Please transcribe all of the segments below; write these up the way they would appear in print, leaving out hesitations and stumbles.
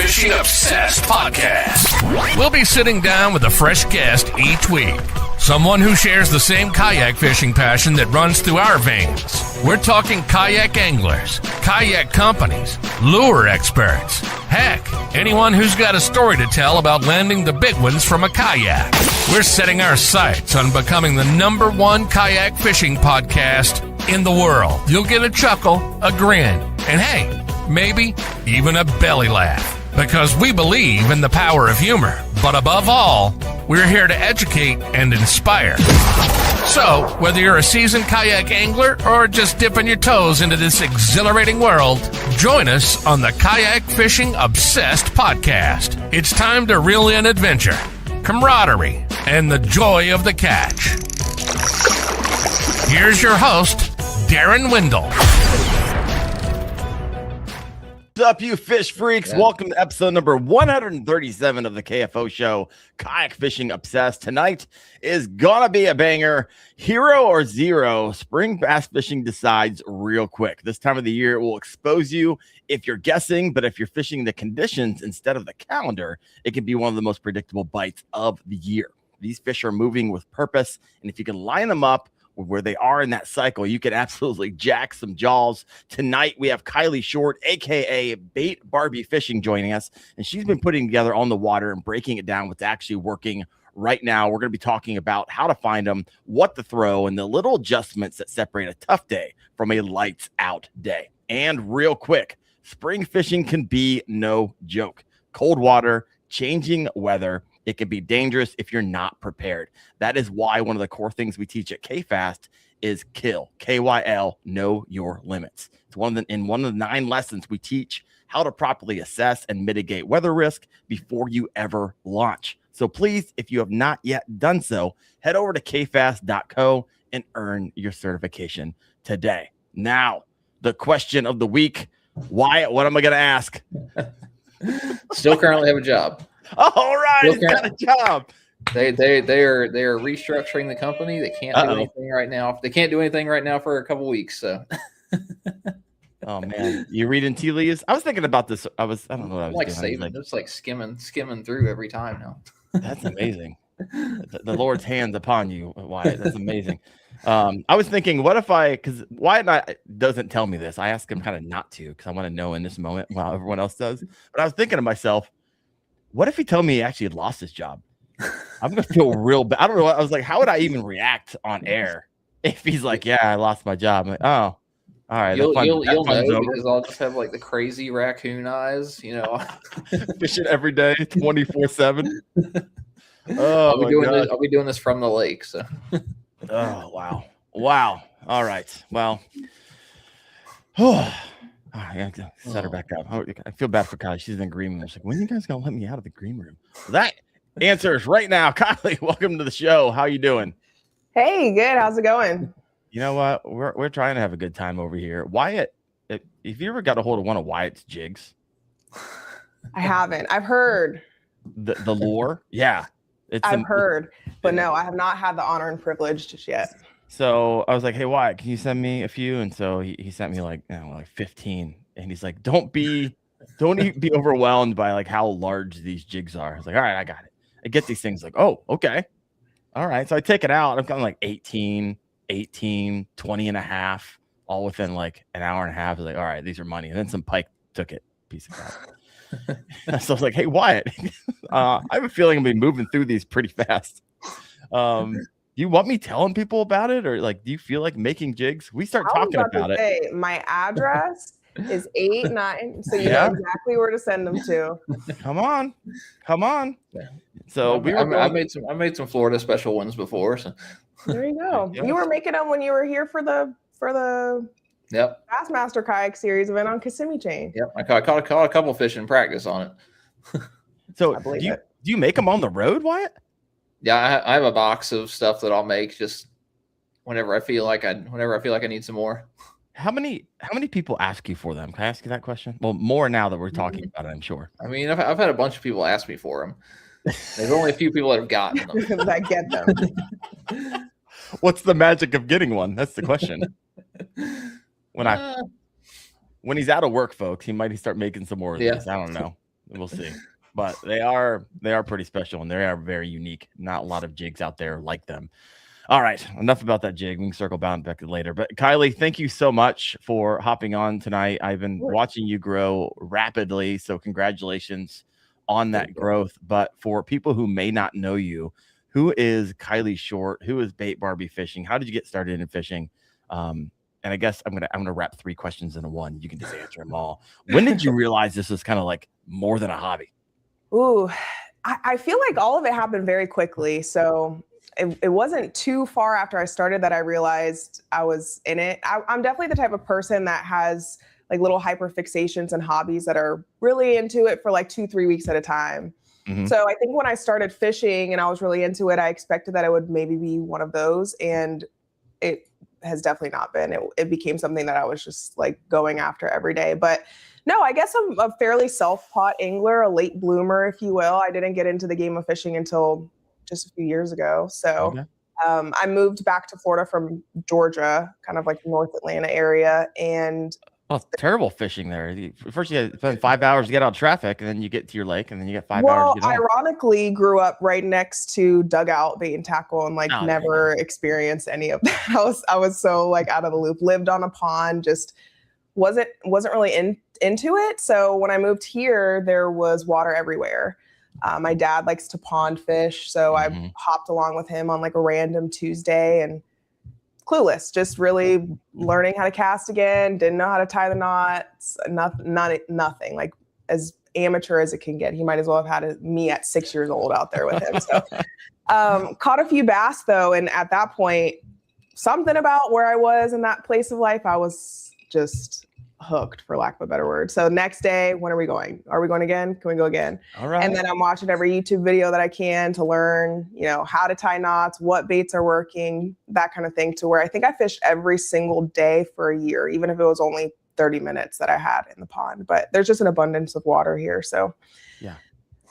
Fishing Obsessed podcast. We'll be sitting down with a fresh guest each week. Someone who shares the same kayak fishing passion that runs through our veins. We're talking kayak anglers, kayak companies, lure experts. Heck, anyone who's got a story to tell about landing the big ones from a kayak. We're setting our sights on becoming the #1 kayak fishing podcast in the world. You'll get a chuckle, a grin, and hey, maybe even a belly laugh. Because we believe in the power of humor. But above all, we're here to educate and inspire. So, whether you're a seasoned kayak angler or just dipping your toes into this exhilarating world, join us on the Kayak Fishing Obsessed podcast. It's time to reel in adventure, camaraderie, and the joy of the catch. Here's your host, Darren Windle. What's up, you fish freaks? Yeah. Welcome to episode number 137 of the KFO show, Kayak Fishing Obsessed. Tonight is gonna be a banger. Hero or zero, spring bass fishing decides real quick. This time of the year, it will expose you if you're guessing, but if you're fishing the conditions instead of the calendar, it can be one of the most predictable bites of the year. These fish are moving with purpose, and if you can line them up where they are in that cycle, you can absolutely jack some jaws. Tonight, we have Kylee Short, a.k.a. Bait Barbie Fishing, joining us, and she's been putting together on the water and breaking it down what's actually working right now. We're going to be talking about how to find them, what to throw, and the little adjustments that separate a tough day from a lights out day. And real quick, spring fishing can be no joke. Cold water, changing weather, it can be dangerous if you're not prepared. That is why one of the core things we teach at KFast is KYL, K-Y-L, know your limits. It's one of the 9 lessons we teach how to properly assess and mitigate weather risk before you ever launch. So please, if you have not yet done so, head over to kfast.co and earn your certification today. Now, the question of the week, Wyatt, what am I going to ask? Still currently have a job. All right, he's got a job. They are restructuring the company. They can't do anything right now. They can't do anything right now for a couple weeks. So, oh man, you reading tea leaves? I was thinking about this. I don't know what I was doing. Saving, just like skimming through every time now. That's amazing. The Lord's hands upon you, Wyatt. That's amazing. I was thinking, what if because Wyatt doesn't tell me this. I ask him kind of not to because I want to know in this moment while everyone else does. But I was thinking to myself, what if he told me he actually lost his job? I'm going to feel real bad. I don't know. I was like, how would I even react on air if he's like, yeah, I lost my job? I'm like, oh, all right. You'll know because I'll just have like the crazy raccoon eyes, fishing every day, 24/7. Oh, I'll be doing this from the lake. So, oh, wow. All right. Well, I have to set her back up. I feel bad for Kylie. She's in the green room. She's like, when are you guys going to let me out of the green room? That answers right now. Kylie, welcome to the show. How you doing? Hey, good. How's it going? You know what? We're trying to have a good time over here. Wyatt, if you ever got a hold of one of Wyatt's jigs? I haven't. I've heard. The lure? Yeah. I've heard. But no, I have not had the honor and privilege just yet. So I was like, hey, Wyatt, can you send me a few? And so he sent me like 15. And he's like, don't be overwhelmed by like how large these jigs are. I was like, all right, I got it. I get these things like, oh, okay. All right. So I take it out. I've gotten like 18, 20 and a half, all within like an hour and a half. I was like, all right, these are money. And then some pike took it. Piece of crap. So I was like, hey, Wyatt, I have a feeling I'm going to be moving through these pretty fast. You want me telling people about it, or like, do you feel like making jigs? We start talking about it. My address is 8-9, so you know exactly where to send them to. Come on. So I made some Florida special ones before. So there you go. You were making them when you were here for the Bassmaster Kayak Series event on Kissimmee Chain. Yep, I caught a couple fish in practice on it. So do you make them on the road, Wyatt? Yeah, I have a box of stuff that I'll make just whenever I feel like I need some more. How many people ask you for them? Can I ask you that question? Well, more now that we're talking about it, I'm sure. I mean, I've had a bunch of people ask me for them. There's only a few people that have gotten them. That get them. What's the magic of getting one? That's the question. When he's out of work, folks, he might start making some more of these. I don't know. We'll see. But they are pretty special, and they are very unique. Not a lot of jigs out there like them. All right, enough about that jig. We can circle back later. But Kylee, thank you so much for hopping on tonight. I've been watching you grow rapidly, so congratulations on that growth. But for people who may not know you, who is Kylee Short? Who is Bait Barbie Fishing? How did you get started in fishing? And I guess I'm gonna wrap 3 questions into one. You can just answer them all. When did you realize this was kind of like more than a hobby? Ooh, I feel like all of it happened very quickly. So it wasn't too far after I started that I realized I was in it. I'm definitely the type of person that has like little hyper fixations and hobbies that are really into it for like 2-3 weeks at a time. So I think when I started fishing and I was really into it, I expected that it would maybe be one of those, and it has definitely not been. It became something that I was just like going after every day. But no, I guess I'm a fairly self-taught angler, a late bloomer, if you will. I didn't get into the game of fishing until just a few years ago. So I moved back to Florida from Georgia, kind of like North Atlanta area, and terrible fishing there. First, you spend 5 hours to get out of traffic, and then you get to your lake, and then you get 5 hours to get home. Ironically, grew up right next to dugout bait and tackle, and like never experienced any of that. I was so like out of the loop. Lived on a pond, just wasn't really into it. So when I moved here, there was water everywhere. My dad likes to pond fish, so I hopped along with him on like a random Tuesday, and clueless, just really learning how to cast again. Didn't know how to tie the knots. Nothing. Like as amateur as it can get. He might as well have had me at 6 years old out there with him. So caught a few bass though, and at that point, something about where I was in that place of life, I was just hooked, for lack of a better word. So next day, when are we going? Are we going again? Can we go again? All right. And then I'm watching every YouTube video that I can to learn, how to tie knots, what baits are working, that kind of thing, to where I think I fished every single day for a year, even if it was only 30 minutes that I had in the pond. But there's just an abundance of water here. So yeah,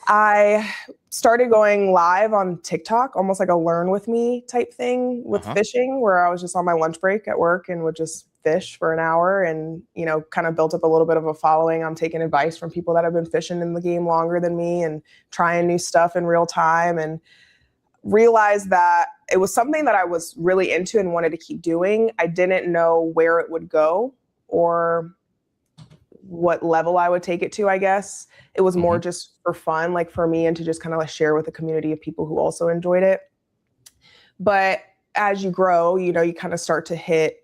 I started going live on TikTok, almost like a learn with me type thing with fishing, where I was just on my lunch break at work and would just fish for an hour, and kind of built up a little bit of a following. I'm taking advice from people that have been fishing in the game longer than me and trying new stuff in real time, and realized that it was something that I was really into and wanted to keep doing. I didn't know where it would go or what level I would take it to. I guess it was more just for fun, like for me, and to just kind of like share with a community of people who also enjoyed it. But as you grow, you kind of start to hit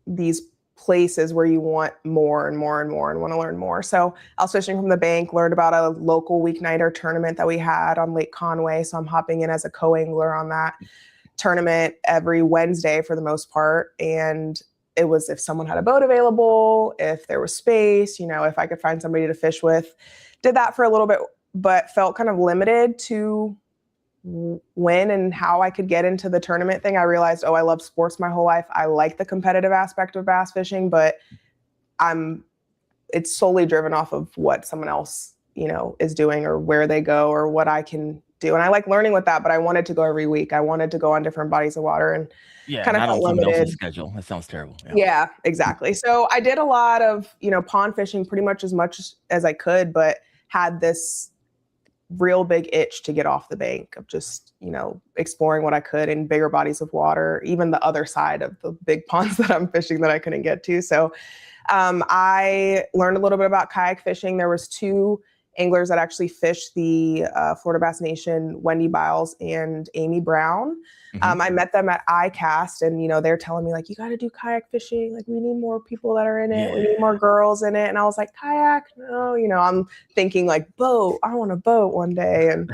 these places where you want more and more and more and want to learn more. So I was fishing from the bank, learned about a local weeknighter tournament that we had on Lake Conway. So I'm hopping in as a co-angler on that tournament every Wednesday for the most part. And it was if someone had a boat available, if there was space, if I could find somebody to fish with. Did that for a little bit, but felt kind of limited to when and how I could get into the tournament thing. I realized, I love sports my whole life. I like the competitive aspect of bass fishing, but it's solely driven off of what someone else, is doing or where they go or what I can do. And I like learning with that, but I wanted to go every week. I wanted to go on different bodies of water and kind of felt limited. Schedule. That sounds terrible. Yeah, exactly. So I did a lot of, pond fishing pretty much as I could, but had this real big itch to get off the bank of just, exploring what I could in bigger bodies of water, even the other side of the big ponds that I'm fishing that I couldn't get to. So I learned a little bit about kayak fishing. There was 2 anglers that actually fished the Florida Bass Nation, Wendy Biles and Amy Brown. I met them at iCast, and they're telling me like, you got to do kayak fishing. Like, we need more people that are in it. We need more girls in it. And I was like, kayak? No, I'm thinking like boat. I want a boat one day. And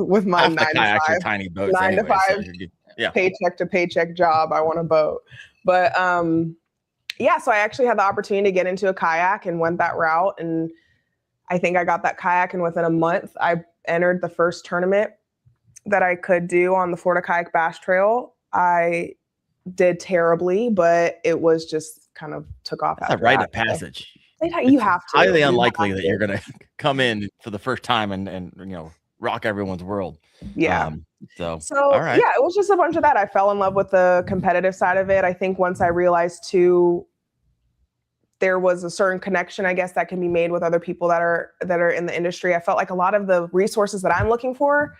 with my 9 to 5, tiny boats 9 to 5 paycheck to paycheck job, I want a boat. But so I actually had the opportunity to get into a kayak and went that route. And I think I got that kayak, and within a month, I entered the first tournament that I could do on the Florida Kayak Bass Trail. I did terribly, but it was just kind of took off. That's a rite of passage. You have to. Highly unlikely that you're going to come in for the first time and rock everyone's world. Yeah. So all right. Yeah, it was just a bunch of that. I fell in love with the competitive side of it. I think once I realized too, there was a certain connection, I guess, that can be made with other people that are in the industry. I felt like a lot of the resources that I'm looking for,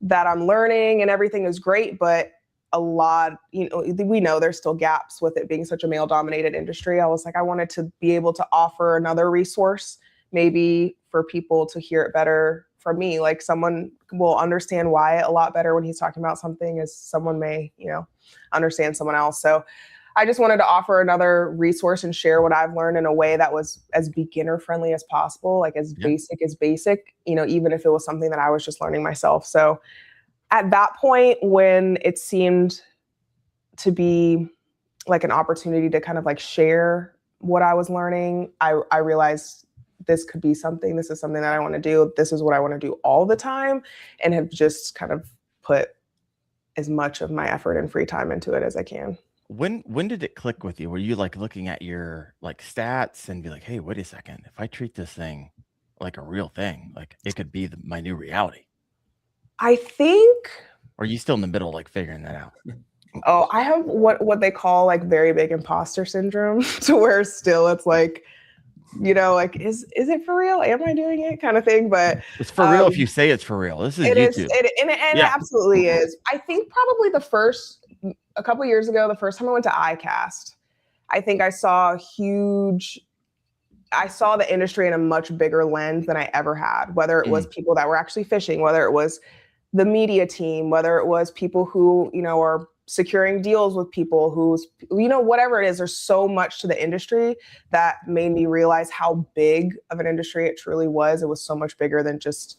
that I'm learning and everything is great, but a lot, we know there's still gaps with it being such a male dominated industry. I was like, I wanted to be able to offer another resource, maybe for people to hear it better from me. Like someone will understand Wyatt a lot better when he's talking about something as someone may, understand someone else. So I just wanted to offer another resource and share what I've learned in a way that was as beginner friendly as possible, like as basic as basic, even if it was something that I was just learning myself. So at that point, when it seemed to be like an opportunity to kind of like share what I was learning, I realized this could be something, this is something that I want to do. This is what I want to do all the time, and have just kind of put as much of my effort and free time into it as I can. When did it click with you? Were you like looking at your like stats and be like, hey, wait a second, if I treat this thing like a real thing, like it could be my new reality? I think. Or are you still in the middle, like figuring that out? Oh, I have what they call like very big imposter syndrome, to where still it's like, like, is it for real? Am I doing it kind of thing? But it's for real if you say it's for real. This is YouTube. It absolutely is. I think probably a couple of years ago, the first time I went to iCast, I think I saw the industry in a much bigger lens than I ever had, whether it was people that were actually fishing, whether it was the media team, whether it was people who, are securing deals with people who's, whatever it is. There's so much to the industry that made me realize how big of an industry it truly was. It was so much bigger than just,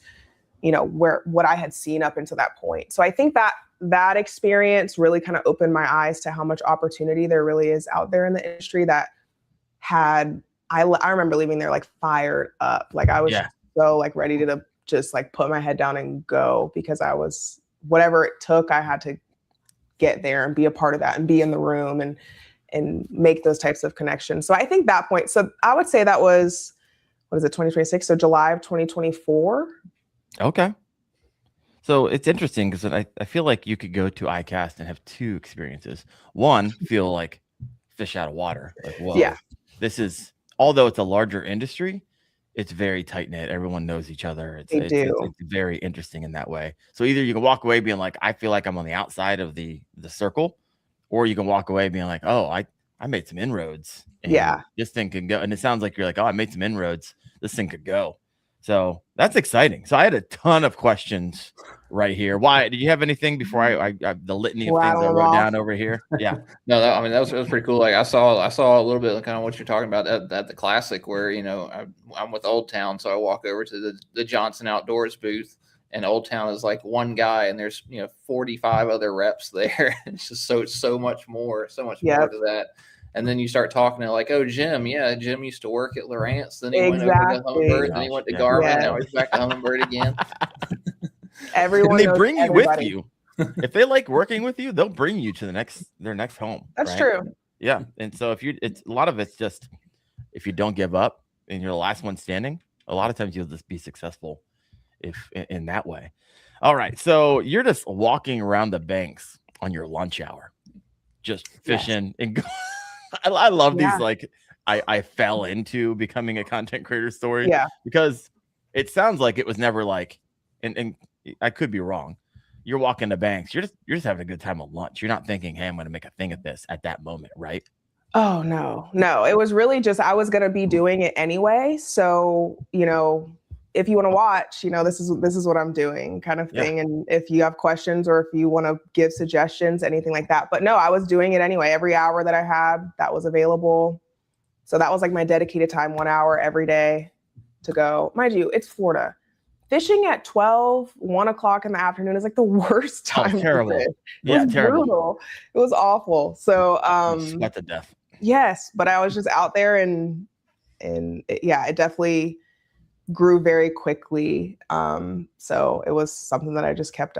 what I had seen up until that point. So I think that experience really kind of opened my eyes to how much opportunity there really is out there in the industry that I remember leaving there like fired up. Like I was so like ready to just like put my head down and go, because whatever it took, I had to get there and be a part of that and be in the room and make those types of connections. So I think that point, so I would say that was, 2026? So July of 2024. Okay. So it's interesting because I feel like you could go to iCast and have two experiences. One, feel like fish out of water. Like, whoa, this is, although it's a larger industry, it's very tight knit. Everyone knows each other. It's very interesting in that way. So either you can walk away being like, I feel like I'm on the outside of the circle, or you can walk away being like, oh, I made some inroads. And this thing can go. And it sounds like you're like, oh, I made some inroads. This thing could go. So that's exciting. So I had a ton of questions right here. Why did you have anything before I the litany of things I wrote down over here? Yeah. No, that was pretty cool. Like I saw a little bit of kind of what you're talking about at the classic, where I'm with Old Town, so I walk over to the Johnson Outdoors booth, and Old Town is like one guy, and there's 45 other reps there. It's just so much more to that. And then you start talking to like, oh, Jim used to work at Lawrence. Then he went over to Humminbird. Then he went to Garmin. Now he's back to Humminbird again. Everyone. And they bring you with you. If they like working with you, they'll bring you to their next home. That's true. Yeah. And so it's a lot of it's just, if you don't give up and you're the last one standing, a lot of times you'll just be successful if in that way. All right. So you're just walking around the banks on your lunch hour, just fishing and I love these, like, I fell into becoming a content creator story. Because it sounds like it was never like, and I could be wrong. You're walking the banks. You're just having a good time at lunch. You're not thinking, hey, I'm going to make a thing of this at that moment, right? Oh, no. It was really just, I was going to be doing it anyway. So, if you want to watch, this is what I'm doing kind of thing. And if you have questions or if you want to give suggestions, anything like that. But no, I was doing it anyway. Every hour that I had, that was available. So that was like my dedicated time, 1 hour every day to go. Mind you, it's Florida. Fishing at 1 o'clock in the afternoon is like the worst time. Oh, terrible. It was terrible. Brutal. It was awful. So sweat to death. Yes, but I was just out there and it definitely grew very quickly. So it was something that I just kept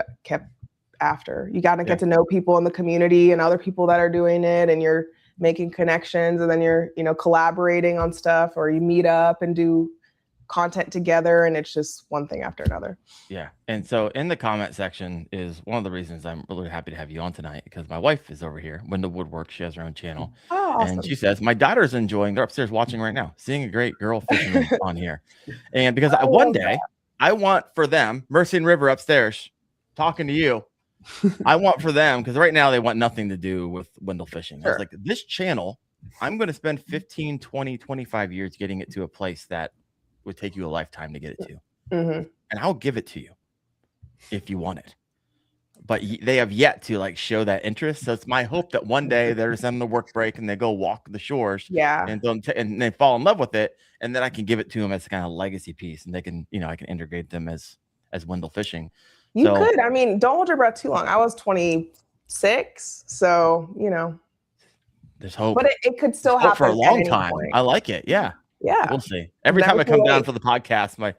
after. You got to get to know people in the community and other people that are doing it, and you're making connections, and then you're, collaborating on stuff, or you meet up and do content together, and it's just one thing after another. Yeah. And so in the comment section is one of the reasons I'm really happy to have you on tonight, because my wife is over here, Wendell Woodwork. She has her own channel. Oh, awesome. And she says, my daughter's enjoying, they're upstairs watching right now, seeing a great girl fishing on here. And because one day I want for them, Mercy and River upstairs talking to you, I want for them, because right now they want nothing to do with Wendell fishing. I was like, this channel, I'm going to spend 15, 20, 25 years getting it to a place that would take you a lifetime to get it to. Mm-hmm. And I'll give it to you if you want it. But they have yet to like show that interest. So it's my hope that one day there's on the work break and they go walk the shores. Yeah. And they fall in love with it. And then I can give it to them as kind of legacy piece. And they can, I can integrate them as Wendell fishing. You could. I mean, don't hold your breath too long. I was 26. So, there's hope. But it could still happen for a long time. Point. I like it. Yeah. Yeah. We'll see. Every time I come down for the podcast, my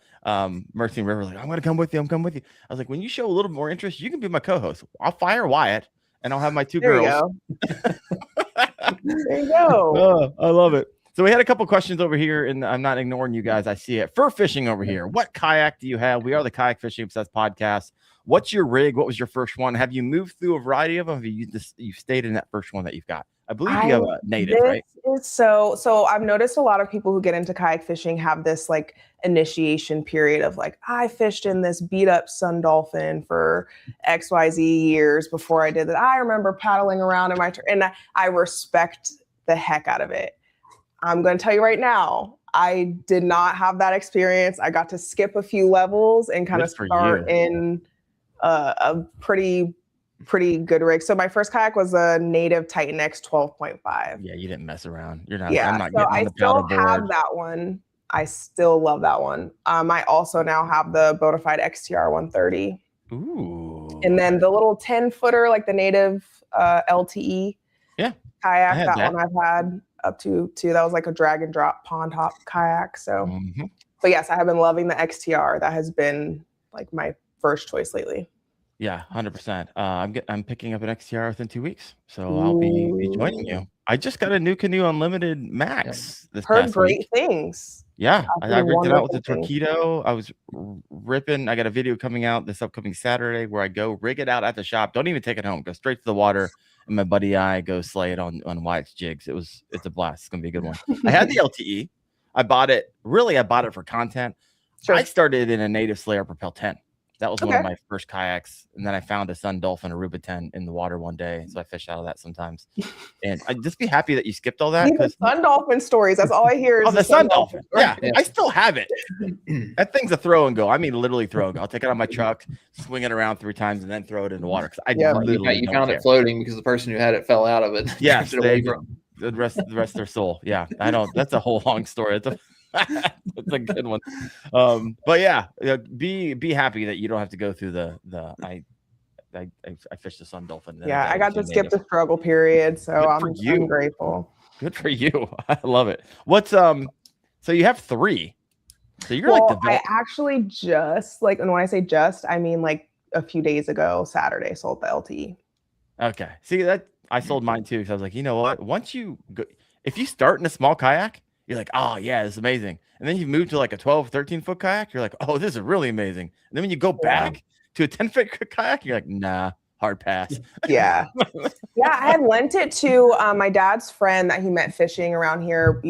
Mercy and River like, I'm going to come with you. I'm coming with you. I was like, when you show a little more interest, you can be my co-host. I'll fire Wyatt and I'll have my two girls. There you go. Oh, I love it. So we had a couple questions over here, and I'm not ignoring you guys. I see it. Fur fishing over here. What kayak do you have? We are the Kayak Fishing Obsessed podcast. What's your rig? What was your first one? Have you moved through a variety of them? Have you stayed in that first one that you've got? I believe you have a native, right? So I've noticed a lot of people who get into kayak fishing have this like initiation period of like, I fished in this beat up Sun Dolphin for XYZ years before I did that. I remember paddling around in my and I respect the heck out of it. I'm going to tell you right now, I did not have that experience. I got to skip a few levels and kind of start in a pretty good rig. So my first kayak was a native Titan X 12.5. Yeah, you didn't mess around. You're not. Yeah, I'm not so getting on the paddle board. I still have that one. I still love that one. I also now have the Bonafide XTR 130. Ooh. And then the little 10-footer, like the native LTE. Yeah. Kayak. That one I've had up to that was like a drag and drop pond hop kayak. So, but yes, I have been loving the XTR. That has been like my first choice lately. Yeah, 100%. I'm picking up an XTR within 2 weeks, so I'll be joining you. I just got a new Canoe Unlimited Max. This Heard great week. Things. Yeah, I rigged it out with the Torpedo. I was ripping. I got a video coming out this upcoming Saturday where I go rig it out at the shop. Don't even take it home. Go straight to the water. And my buddy I go slay it on Wyatt's jigs. It's a blast. It's gonna be a good one. I had the LTE. I bought it for content. Sure. I started in a native Slayer Propel 10. That was one of my first kayaks. And then I found a Sun Dolphin Aruba 10 in the water one day. So I fish out of that sometimes. And I'd just be happy that you skipped all that. The Sun Dolphin stories. That's all I hear is the Sun Dolphin. Yeah, I still have it. That thing's a throw and go. I mean, literally throw and go. I'll take it on my truck, swing it around 3 times, and then throw it in the water. You found it floating because the person who had it fell out of it. Yeah, the rest of their soul. Yeah, that's a whole long story. It's a good one. But yeah, be happy that you don't have to go through I fished the Sun Dolphin. Yeah, I got to skip the struggle period, so I'm grateful. Good for you. I love it. What's so you have 3. So you're I actually just and when I say just, I mean like a few days ago, Saturday, sold the LTE. Okay. See that I sold mine too. So I was like, you know what? Once you go, if you start in a small kayak, you're like, oh yeah, it's amazing. And then you move to like a 12, 13 foot kayak. You're like, oh, this is really amazing. And then when you go back to a 10-foot kayak, you're like, nah, hard pass. Yeah. Yeah. I had lent it to my dad's friend that he met fishing around here,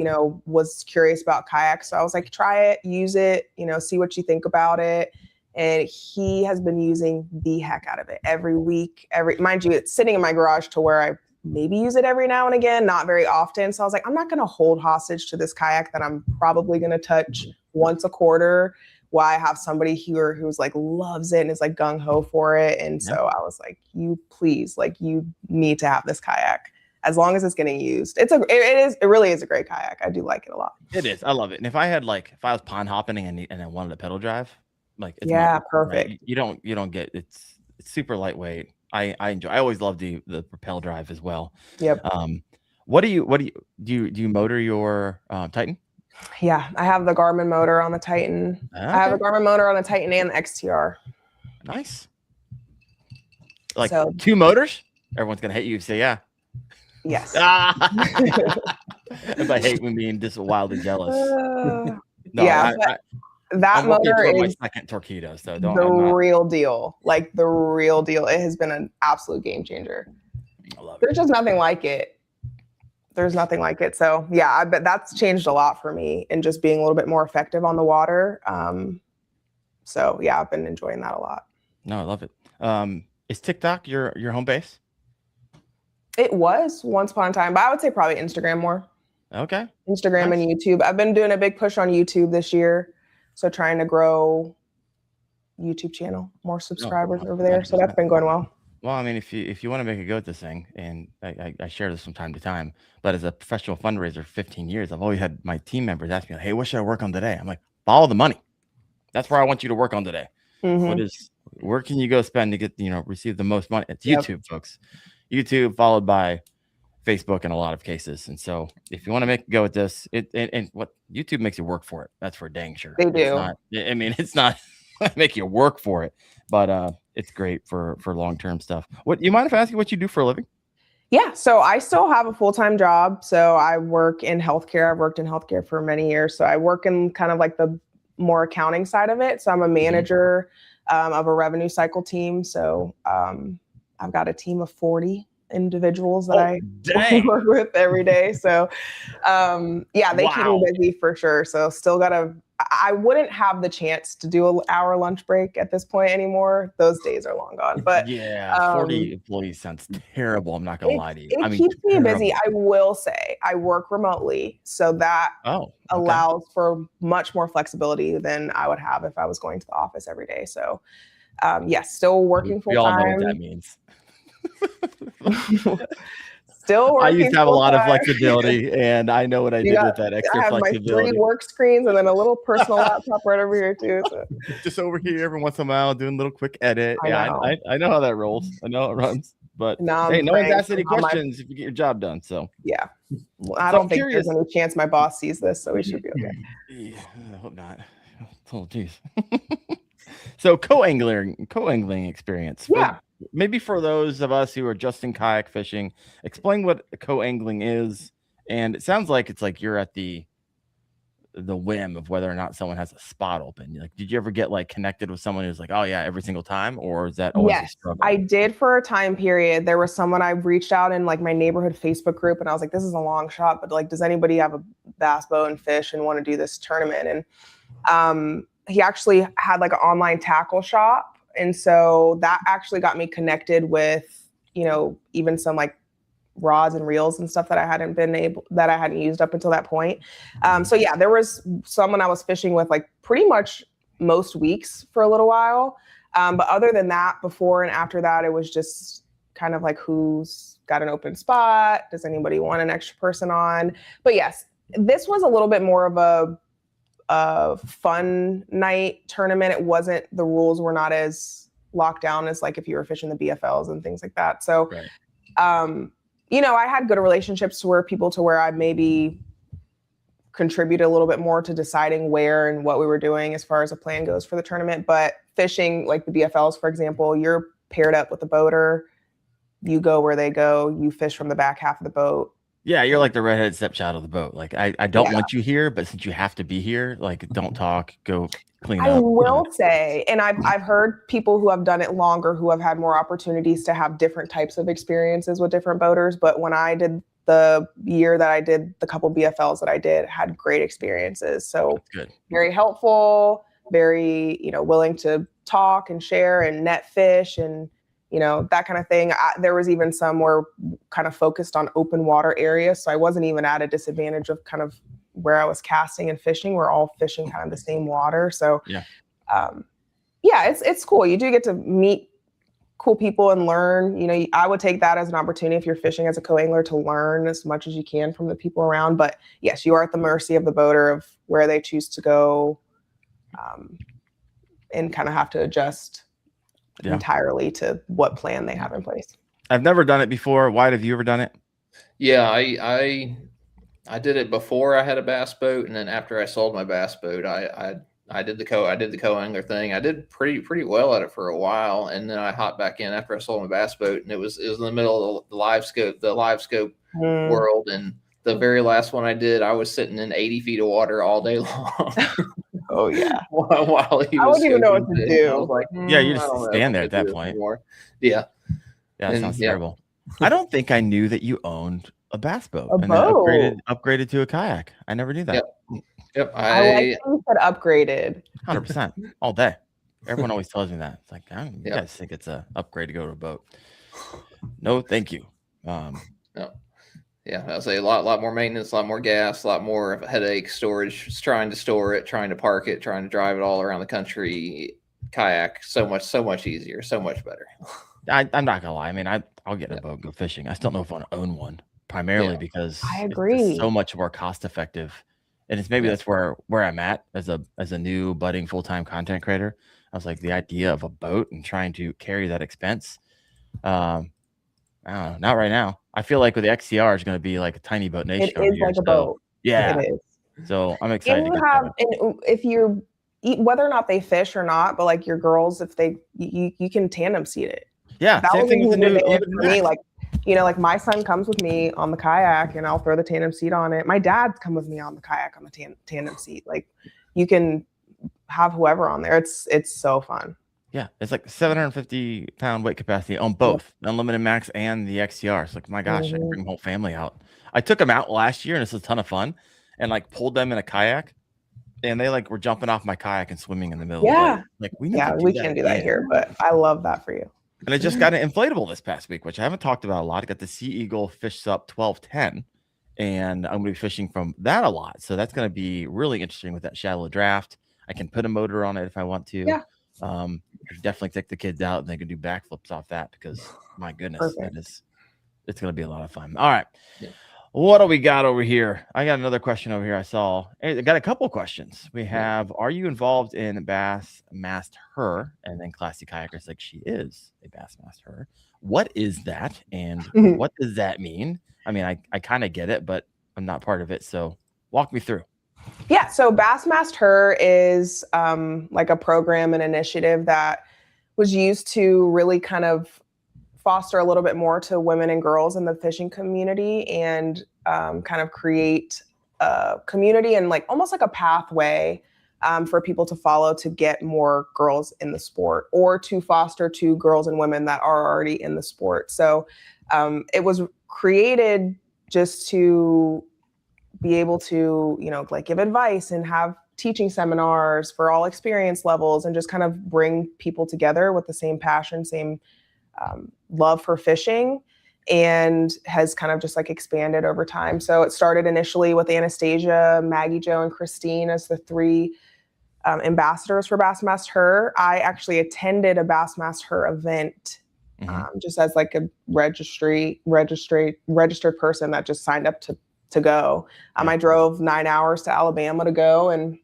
was curious about kayaks. So I was like, try it, use it, see what you think about it. And he has been using the heck out of it every week. Mind you, it's sitting in my garage to where I maybe use it every now and again, not very often. So I was like, I'm not going to hold hostage to this kayak that I'm probably going to touch once a quarter while I have somebody here who's like loves it and is like gung ho for it. And so I was like, you need to have this kayak as long as it's getting used. It really is a great kayak. I do like it a lot. It is. I love it. And if I was pond hopping and I wanted a pedal drive, perfect. Right? You don't get it's super lightweight. I enjoy. I always love the propel drive as well. Yep. What do you motor your Titan? Yeah, I have the Garmin motor on the Titan. Okay. I have a Garmin motor on the Titan and the XTR. Nice. Like 2 motors? Everyone's gonna hate you if you say yeah. Yes. If I hate when being just wildly jealous. No, yeah, that motor is my second torpedo, so real deal. Like the real deal. It has been an absolute game changer. I love it. There's just nothing like it. There's nothing like it. So yeah, I bet that's changed a lot for me and just being a little bit more effective on the water. So yeah, I've been enjoying that a lot. No, I love it. Is TikTok your home base? It was once upon a time, but I would say probably Instagram more. Okay. Instagram Nice. and YouTube. I've been doing a big push on YouTube this year. So trying to grow YouTube channel, more subscribers over there. So that's been going well. Well, I mean, if you want to make a go at this thing, and I share this from time to time, but as a professional fundraiser for 15 years, I've always had my team members ask me, hey, what should I work on today? I'm like, follow the money. That's where I want you to work on today. Mm-hmm. Where can you go spend to get, receive the most money? It's YouTube, folks. YouTube followed by Facebook in a lot of cases. And so if you want to make a go at this, and what YouTube makes you work for it. That's for dang sure. They do. It's not make you work for it, but it's great for long-term stuff. What you mind if I ask you what you do for a living? Yeah. So I still have a full-time job. So I work in healthcare. I've worked in healthcare for many years. So I work in kind of like the more accounting side of it. So I'm a manager of a revenue cycle team. So I've got a team of 40 individuals that I work with every day. So they keep me busy for sure. So still I wouldn't have the chance to do an hour lunch break at this point anymore. Those days are long gone. But 40 employees sounds terrible. I'm not gonna lie to you. It keeps me busy. I will say I work remotely, so that allows for much more flexibility than I would have if I was going to the office every day. So yes, still working full time. We all know what that means. Still working. I used to have a lot of flexibility, and I know what I did with that extra flexibility. I have my 3 work screens and then a little personal laptop right over here too. So. Just over here every once in a while, doing a little quick edit. I know how that rolls. I know how it runs. But hey, no one's asked any questions if you get your job done. So yeah, I don't think there's any chance my boss sees this, so we should be okay. Yeah, I hope not. Oh, geez. So co-angling experience. Yeah. Maybe for those of us who are just in kayak fishing, explain what co-angling is. And it sounds like it's like you're at the whim of whether or not someone has a spot open. Like, did you ever get like connected with someone who's like, oh yeah, every single time, or is that always a struggle? I did for a time period. There was someone I reached out in like my neighborhood Facebook group, and I was like, this is a long shot, but like, does anybody have a bass boat and fish and want to do this tournament? And he actually had like an online tackle shop. And so that actually got me connected with, even some like rods and reels and stuff that I hadn't used up until that point. So yeah, there was someone I was fishing with like pretty much most weeks for a little while. But other than that, before and after that, it was just kind of like, who's got an open spot? Does anybody want an extra person on? But yes, this was a little bit more of a fun night tournament. It wasn't, the rules were not as locked down as like if you were fishing the BFLs and things like that. So, I had good relationships to where I maybe contributed a little bit more to deciding where and what we were doing as far as a plan goes for the tournament. But fishing like the BFLs, for example, you're paired up with a boater, you go where they go, you fish from the back half of the boat. Yeah, you're like the redheaded stepchild of the boat. Like, I don't want you here, but since you have to be here, like, don't talk, go clean up. I will say, and I've heard people who have done it longer who have had more opportunities to have different types of experiences with different boaters. But when I did the year that I did the couple BFLs that I did, had great experiences. So very helpful, very, willing to talk and share and net fish and that kind of thing. There was even some where kind of focused on open water areas. So I wasn't even at a disadvantage of kind of where I was casting and fishing. We're all fishing kind of the same water. So it's cool. You do get to meet cool people and learn. I would take that as an opportunity if you're fishing as a co-angler to learn as much as you can from the people around. But yes, you are at the mercy of the boater of where they choose to go and kind of have to adjust entirely to what plan they have in place. I've never done it before. Wyatt, have you ever done it? Yeah, I did it before I had a bass boat, and then after I sold my bass boat, I did the co-angler thing. I did pretty well at it for a while, and then I hopped back in after I sold my bass boat, and it was in the middle of the live scope world, and the very last one I did, I was sitting in 80 feet of water all day long. Oh yeah. while he I was wouldn't even know what scoping to fish. do. I was like, Yeah, you I just don't know if stand I'm there at gonna that do this point. anymore. Yeah. Yeah, that And, sounds yeah. terrible. I don't think I knew that you owned a bass boat A and then boat. upgraded to a kayak. I never knew that. Yep. I like that you said upgraded. 100% all day. Everyone always tells me that. It's like, you Yep. guys think it's a upgrade to go to a boat. No, thank you. Yeah, I'll say a lot more maintenance, a lot more gas, a lot more of a headache, storage, trying to store it, trying to park it, trying to drive it all around the country. Kayak, so much easier, so much better. I'm not gonna lie. I mean, I'll get a boat and go fishing. I still don't know if I want to own one, primarily because I it's agree. just so much more cost effective. And it's maybe that's where I'm at as a new budding full-time content creator. I was like, the idea of a boat and trying to carry that expense. I don't know, not right now. I feel like with the XCR is going to be like a tiny boat nation. It is like a boat. Yeah. It is. So I'm excited. And you have, and if you're, whether or not they fish or not, but like your girls, if you can tandem seat it. Yeah. That Same was thing with the new for me. Like, like my son comes with me on the kayak and I'll throw the tandem seat on it. My dad's come with me on the kayak on the tandem seat. Like you can have whoever on there. It's so fun. Yeah, it's like 750-pound weight capacity on both the Unlimited Max and the XCR. It's like, my gosh, I can bring the whole family out. I took them out last year and it's a ton of fun, and like pulled them in a kayak, and they like were jumping off my kayak and swimming in the middle. Yeah, like we can't do that here, but I love that for you. And I just got an inflatable this past week, which I haven't talked about a lot. I got the Sea Eagle Fish Sup 1210, and I'm going to be fishing from that a lot. So that's going to be really interesting with that shallow draft. I can put a motor on it if I want to. Yeah. Definitely take the kids out and they can do backflips off that because my goodness, it's going to be a lot of fun. All right. Yeah. What do we got over here? I got another question over here. I got a couple questions. We have, are you involved in Bassmast Her? And then Classy Kayakers like, she is a Bassmast Her. What is that? And what does that mean? I mean, I kind of get it, but I'm not part of it. So walk me through. Yeah, so Bassmast Her is like a program and initiative that was used to really kind of foster a little bit more to women and girls in the fishing community and kind of create a community and like almost like a pathway for people to follow to get more girls in the sport or to foster to girls and women that are already in the sport. So it was created just to be able to, like give advice and have teaching seminars for all experience levels and just kind of bring people together with the same passion, same love for fishing, and has kind of just like expanded over time. So it started initially with Anastasia, Maggie Jo, and Christine as the three ambassadors for Bassmast Her. I actually attended a Bassmast Her event just as like a registered person that just signed up to go. I drove 9 hours to Alabama to go, and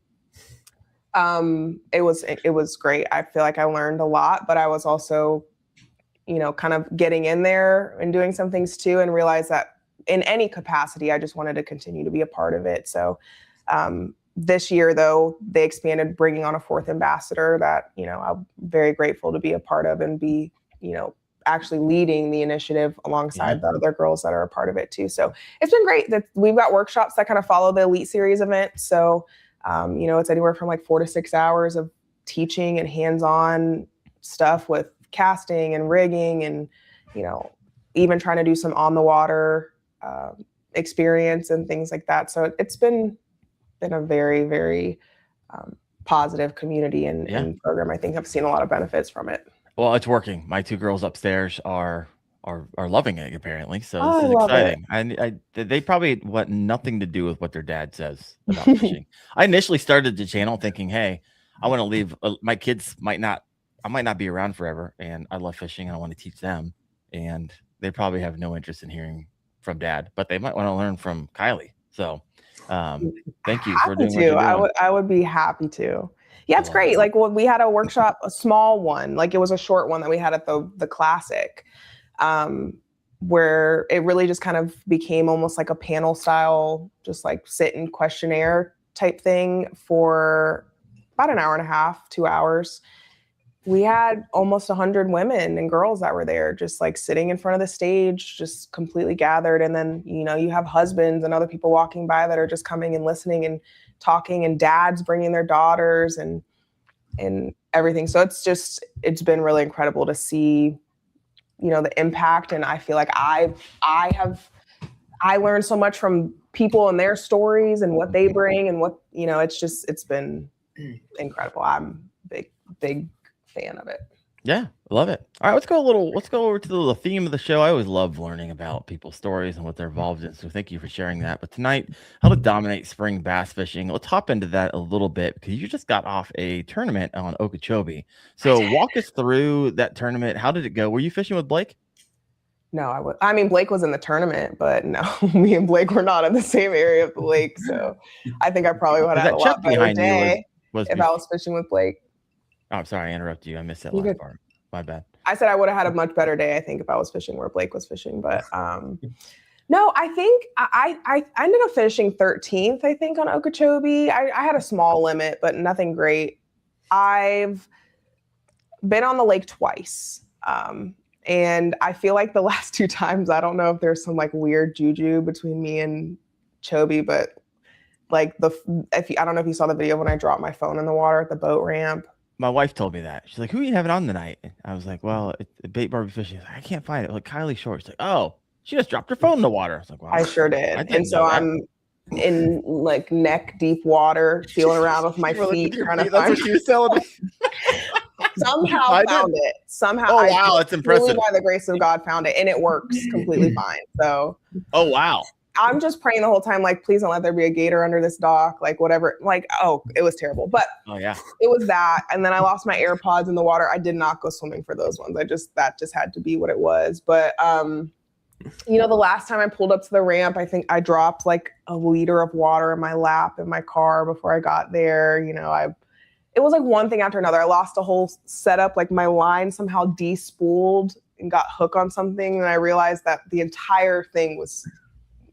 it was great. I feel like I learned a lot, but I was also, kind of getting in there and doing some things too, and realized that in any capacity, I just wanted to continue to be a part of it. So this year, though, they expanded, bringing on a fourth ambassador that, I'm very grateful to be a part of and be, actually leading the initiative alongside the other girls that are a part of it too. So it's been great that we've got workshops that kind of follow the Elite Series event. So, it's anywhere from like 4 to 6 hours of teaching and hands-on stuff with casting and rigging and, even trying to do some on the water experience and things like that. So it's been a very, very positive community and program. I think I've seen a lot of benefits from it. Well, it's working. My two girls upstairs are loving it apparently. So this is exciting. And they probably want nothing to do with what their dad says about fishing. I initially started the channel thinking, hey, I want to leave. My kids I might not be around forever, and I love fishing and I want to teach them. And they probably have no interest in hearing from dad, but they might want to learn from Kylee. So thank you for doing what you're doing. I would be happy to. Yeah, it's great. Like we had a workshop, a small one, like it was a short one that we had at the Classic, where it really just kind of became almost like a panel style, just like sit and questionnaire type thing for about an hour and a half, 2 hours. We had almost 100 women and girls that were there, just like sitting in front of the stage, just completely gathered. And then, you have husbands and other people walking by that are just coming and listening and talking, and dads bringing their daughters and everything. So it's been really incredible to see, the impact. And I feel like I learned so much from people and their stories and what they bring and what, it's been incredible. I'm big fan of it. Yeah, love it. All right, let's go over to the theme of the show. I always love learning about people's stories and what they're involved in. So thank you for sharing that. But tonight, how to dominate spring bass fishing. Let's hop into that a little bit because you just got off a tournament on Okeechobee. So walk us through that tournament. How did it go? Were you fishing with Blake? No, I mean, Blake was in the tournament, but no, me and Blake were not in the same area of the lake. So I think I probably would have had a lot better day if I was fishing with Blake. Oh, I'm sorry, I interrupted you. I missed that last part. My bad. I said I would have had a much better day, I think, if I was fishing where Blake was fishing. But no, I think I ended up finishing 13th, I think, on Okeechobee. I had a small limit, but nothing great. I've been on the lake twice. And I feel like the last 2 times, I don't know if there's some like weird juju between me and Chobe, but like I don't know if you saw the video when I dropped my phone in the water at the boat ramp. My wife told me that. She's like, "Who are you having on tonight?" I was like, "Well, it's Bait Barbie fishing." Like, I can't find it. Like Kylee Short. She's like, "Oh, she just dropped her phone in the water." I was like, "Well, I sure did." And so I'm in like neck deep water, feeling around with my feet, trying to find. That's what she was telling me. Somehow found it. Somehow. Oh wow, that's impressive. By the grace of God, found it, and it works completely fine. So. Oh wow. I'm just praying the whole time, like, please don't let there be a gator under this dock, like whatever. Like, oh, it was terrible. But oh yeah, it was that. And then I lost my AirPods in the water. I did not go swimming for those ones. That just had to be what it was. But the last time I pulled up to the ramp, I think I dropped like a liter of water in my lap in my car before I got there. It was like one thing after another. I lost a whole setup, like my line somehow despooled and got hooked on something. And I realized that the entire thing was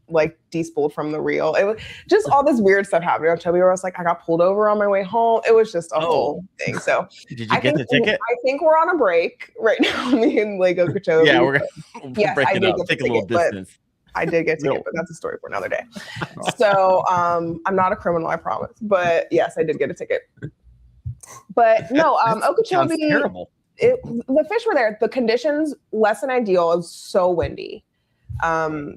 like despooled from the reel. It was just all this weird stuff happening on Chubby where I was like, I got pulled over on my way home. It was just a whole thing. So did you get the ticket? I think we're on a break right now, me and Lake Okeechobee. Yeah, we're breaking up. Take a little distance. I did get a ticket, but that's a story for another day. So I'm not a criminal, I promise. But yes, I did get a ticket. But no, Okeechobee, terrible. The fish were there. The conditions less than ideal. It was so windy.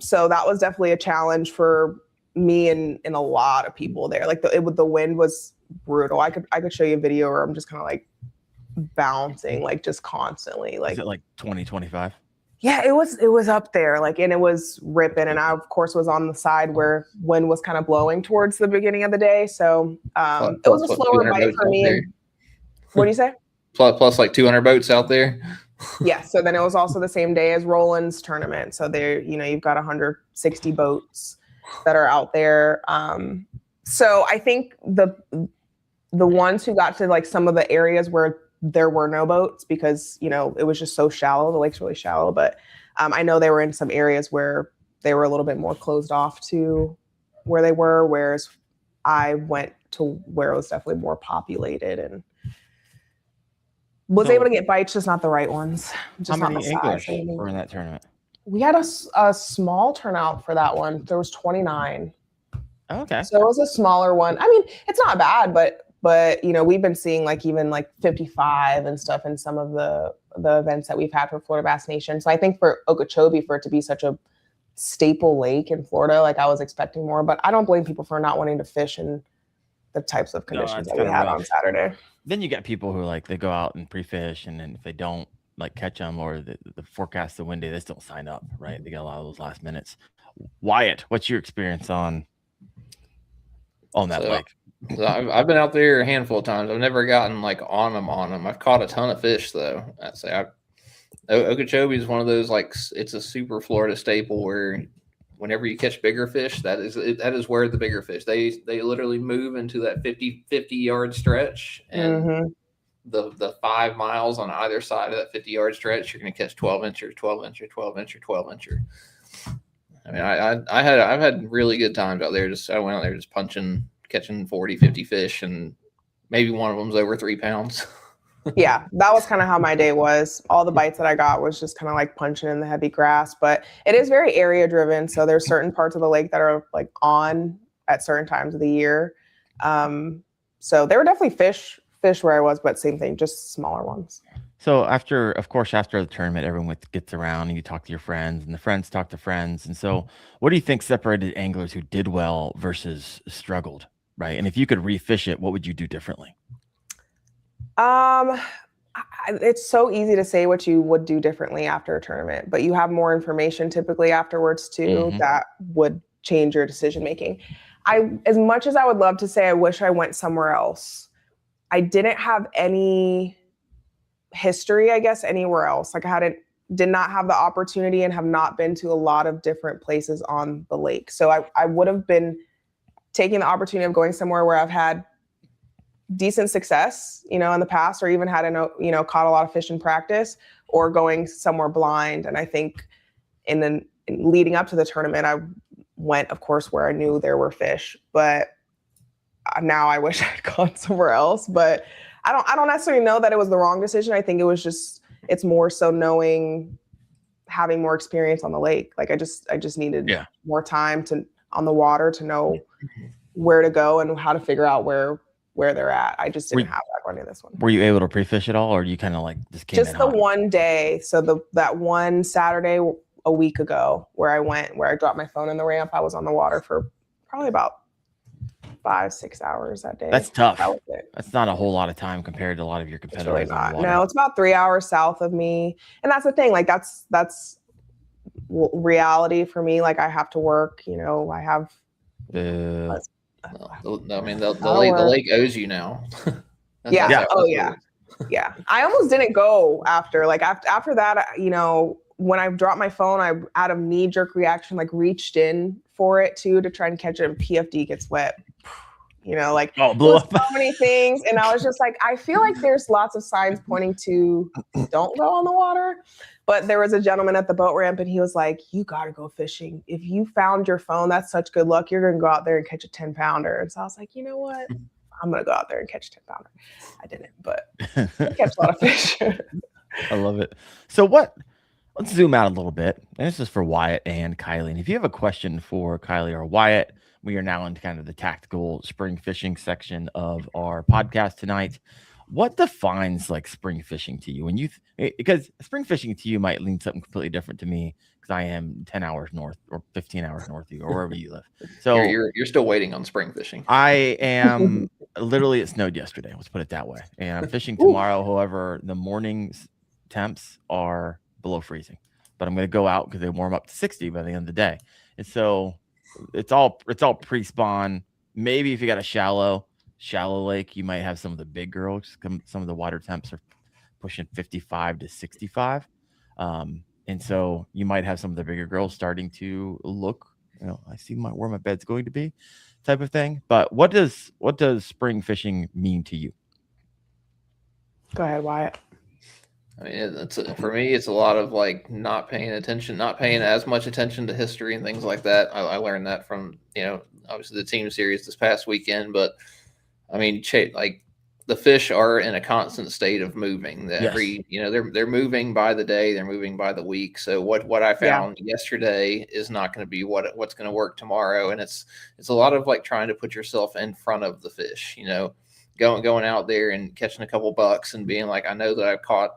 So that was definitely a challenge for me and a lot of people there. Like the wind was brutal. I could show you a video where I'm just kind of like bouncing, like just constantly. Like, is it like 20, 25? Yeah, it was up there, like, and it was ripping. And I, of course, was on the side where wind was kind of blowing towards the beginning of the day. So it was a slower bite for me. What do you say? Plus like 200 boats out there. Yeah. So then it was also the same day as Roland's tournament. So there, you've got 160 boats that are out there. So I think the ones who got to like some of the areas where there were no boats because, it was just so shallow. The lake's really shallow, but I know they were in some areas where they were a little bit more closed off to where they were. Whereas I went to where it was definitely more populated and was able to get bites, just not the right ones. Just how many anglers were in that tournament? We had a small turnout for that one. There was 29. Okay. So it was a smaller one. I mean, it's not bad, but we've been seeing like even like 55 and stuff in some of the events that we've had for Florida Bass Nation. So I think for Okeechobee, for it to be such a staple lake in Florida, like I was expecting more, but I don't blame people for not wanting to fish in the types of conditions that we had on Saturday. Then you got people who like they go out and pre-fish, and then if they don't like catch them or the forecast the windy, they still sign up, right? They get a lot of those last minutes. Wyatt, what's your experience on that lake? I've been out there a handful of times. I've never gotten like on them. I've caught a ton of fish though. I'd say Okeechobee is one of those, like, it's a super Florida staple where whenever you catch bigger fish, that is where the bigger fish, they literally move into that 50 yard stretch, and the 5 miles on either side of that 50 yard stretch, you're going to catch 12-incher, 12-incher, 12-incher, 12-incher. I mean, I've had really good times out there. I went out there just catching 40, 50 fish, and maybe one of them's over 3 pounds. Yeah, that was kind of how my day was. All the bites that I got was just kind of like punching in the heavy grass, but it is very area driven. So there's certain parts of the lake that are like on at certain times of the year. So there were definitely fish where I was, but same thing, just smaller ones. So after the tournament, everyone gets around and you talk to your friends and the friends talk to friends. And so what do you think separated anglers who did well versus struggled, right? And if you could refish it, what would you do differently? It's so easy to say what you would do differently after a tournament, but you have more information typically afterwards too that would change your decision making. As much as I would love to say I wish I went somewhere else, I didn't have any history, I guess, anywhere else. Like did not have the opportunity and have not been to a lot of different places on the lake. So I would have been taking the opportunity of going somewhere where I've had decent success, in the past, or even had caught a lot of fish in practice, or going somewhere blind. And I think in leading up to the tournament, I went, of course, where I knew there were fish, but now I wish I'd gone somewhere else. But I don't necessarily know that it was the wrong decision. I think it was it's more so having more experience on the lake. Like I just needed more time on the water to know where to go and how to figure out where they're at. I just didn't have that going to this one. Were you able to pre-fish at all, or you kind of like just came in the one day? So that one Saturday a week ago where I dropped my phone in the ramp, I was on the water for probably about 5-6 hours that day. That's tough. That was it. That's not a whole lot of time compared to a lot of your competitors. It's really not. No, it's about 3 hours south of me. And that's the thing, like that's reality for me. Like I have to work, I have the lake owes you now. Yeah. Yeah. I almost didn't go after that, when I dropped my phone, I, out of knee-jerk reaction, like reached in for it too to try and catch it, and PFD gets wet. Blew up. So many things. And I was just like, I feel like there's lots of signs pointing to don't go on the water. But there was a gentleman at the boat ramp and he was like, you got to go fishing. If you found your phone, that's such good luck. You're going to go out there and catch a 10-pounder. And so I was like, you know what? I'm going to go out there and catch a 10-pounder. I didn't, but I catch a lot of fish. I love it. So let's zoom out a little bit. And this is for Wyatt and Kylee. And if you have a question for Kylee or Wyatt, we are now in kind of the tactical spring fishing section of our podcast tonight. What defines like spring fishing to you? Because spring fishing to you might mean something completely different to me, because I am 10 hours north or 15 hours north of you, or wherever you live. So you're still waiting on spring fishing. I am literally, it snowed yesterday. Let's put it that way. And I'm fishing tomorrow. However, the morning's temps are below freezing, but I'm going to go out because they warm up to 60 by the end of the day. And so it's all pre-spawn. Maybe if you got a shallow lake, you might have some of the big girls. Some of the water temps are pushing 55 to 65. And so you might have some of the bigger girls starting to look, I see where my bed's going to be type of thing. But what does spring fishing mean to you? Go ahead, Wyatt. I mean, for me, it's a lot of like not paying as much attention to history and things like that. I learned that from, obviously the team series this past weekend, but I mean, like the fish are in a constant state of moving. They're moving by the day, they're moving by the week. So what I found yesterday is not going to be what's going to work tomorrow. And it's a lot of like trying to put yourself in front of the fish, going out there and catching a couple bucks and being like, I know that I've caught,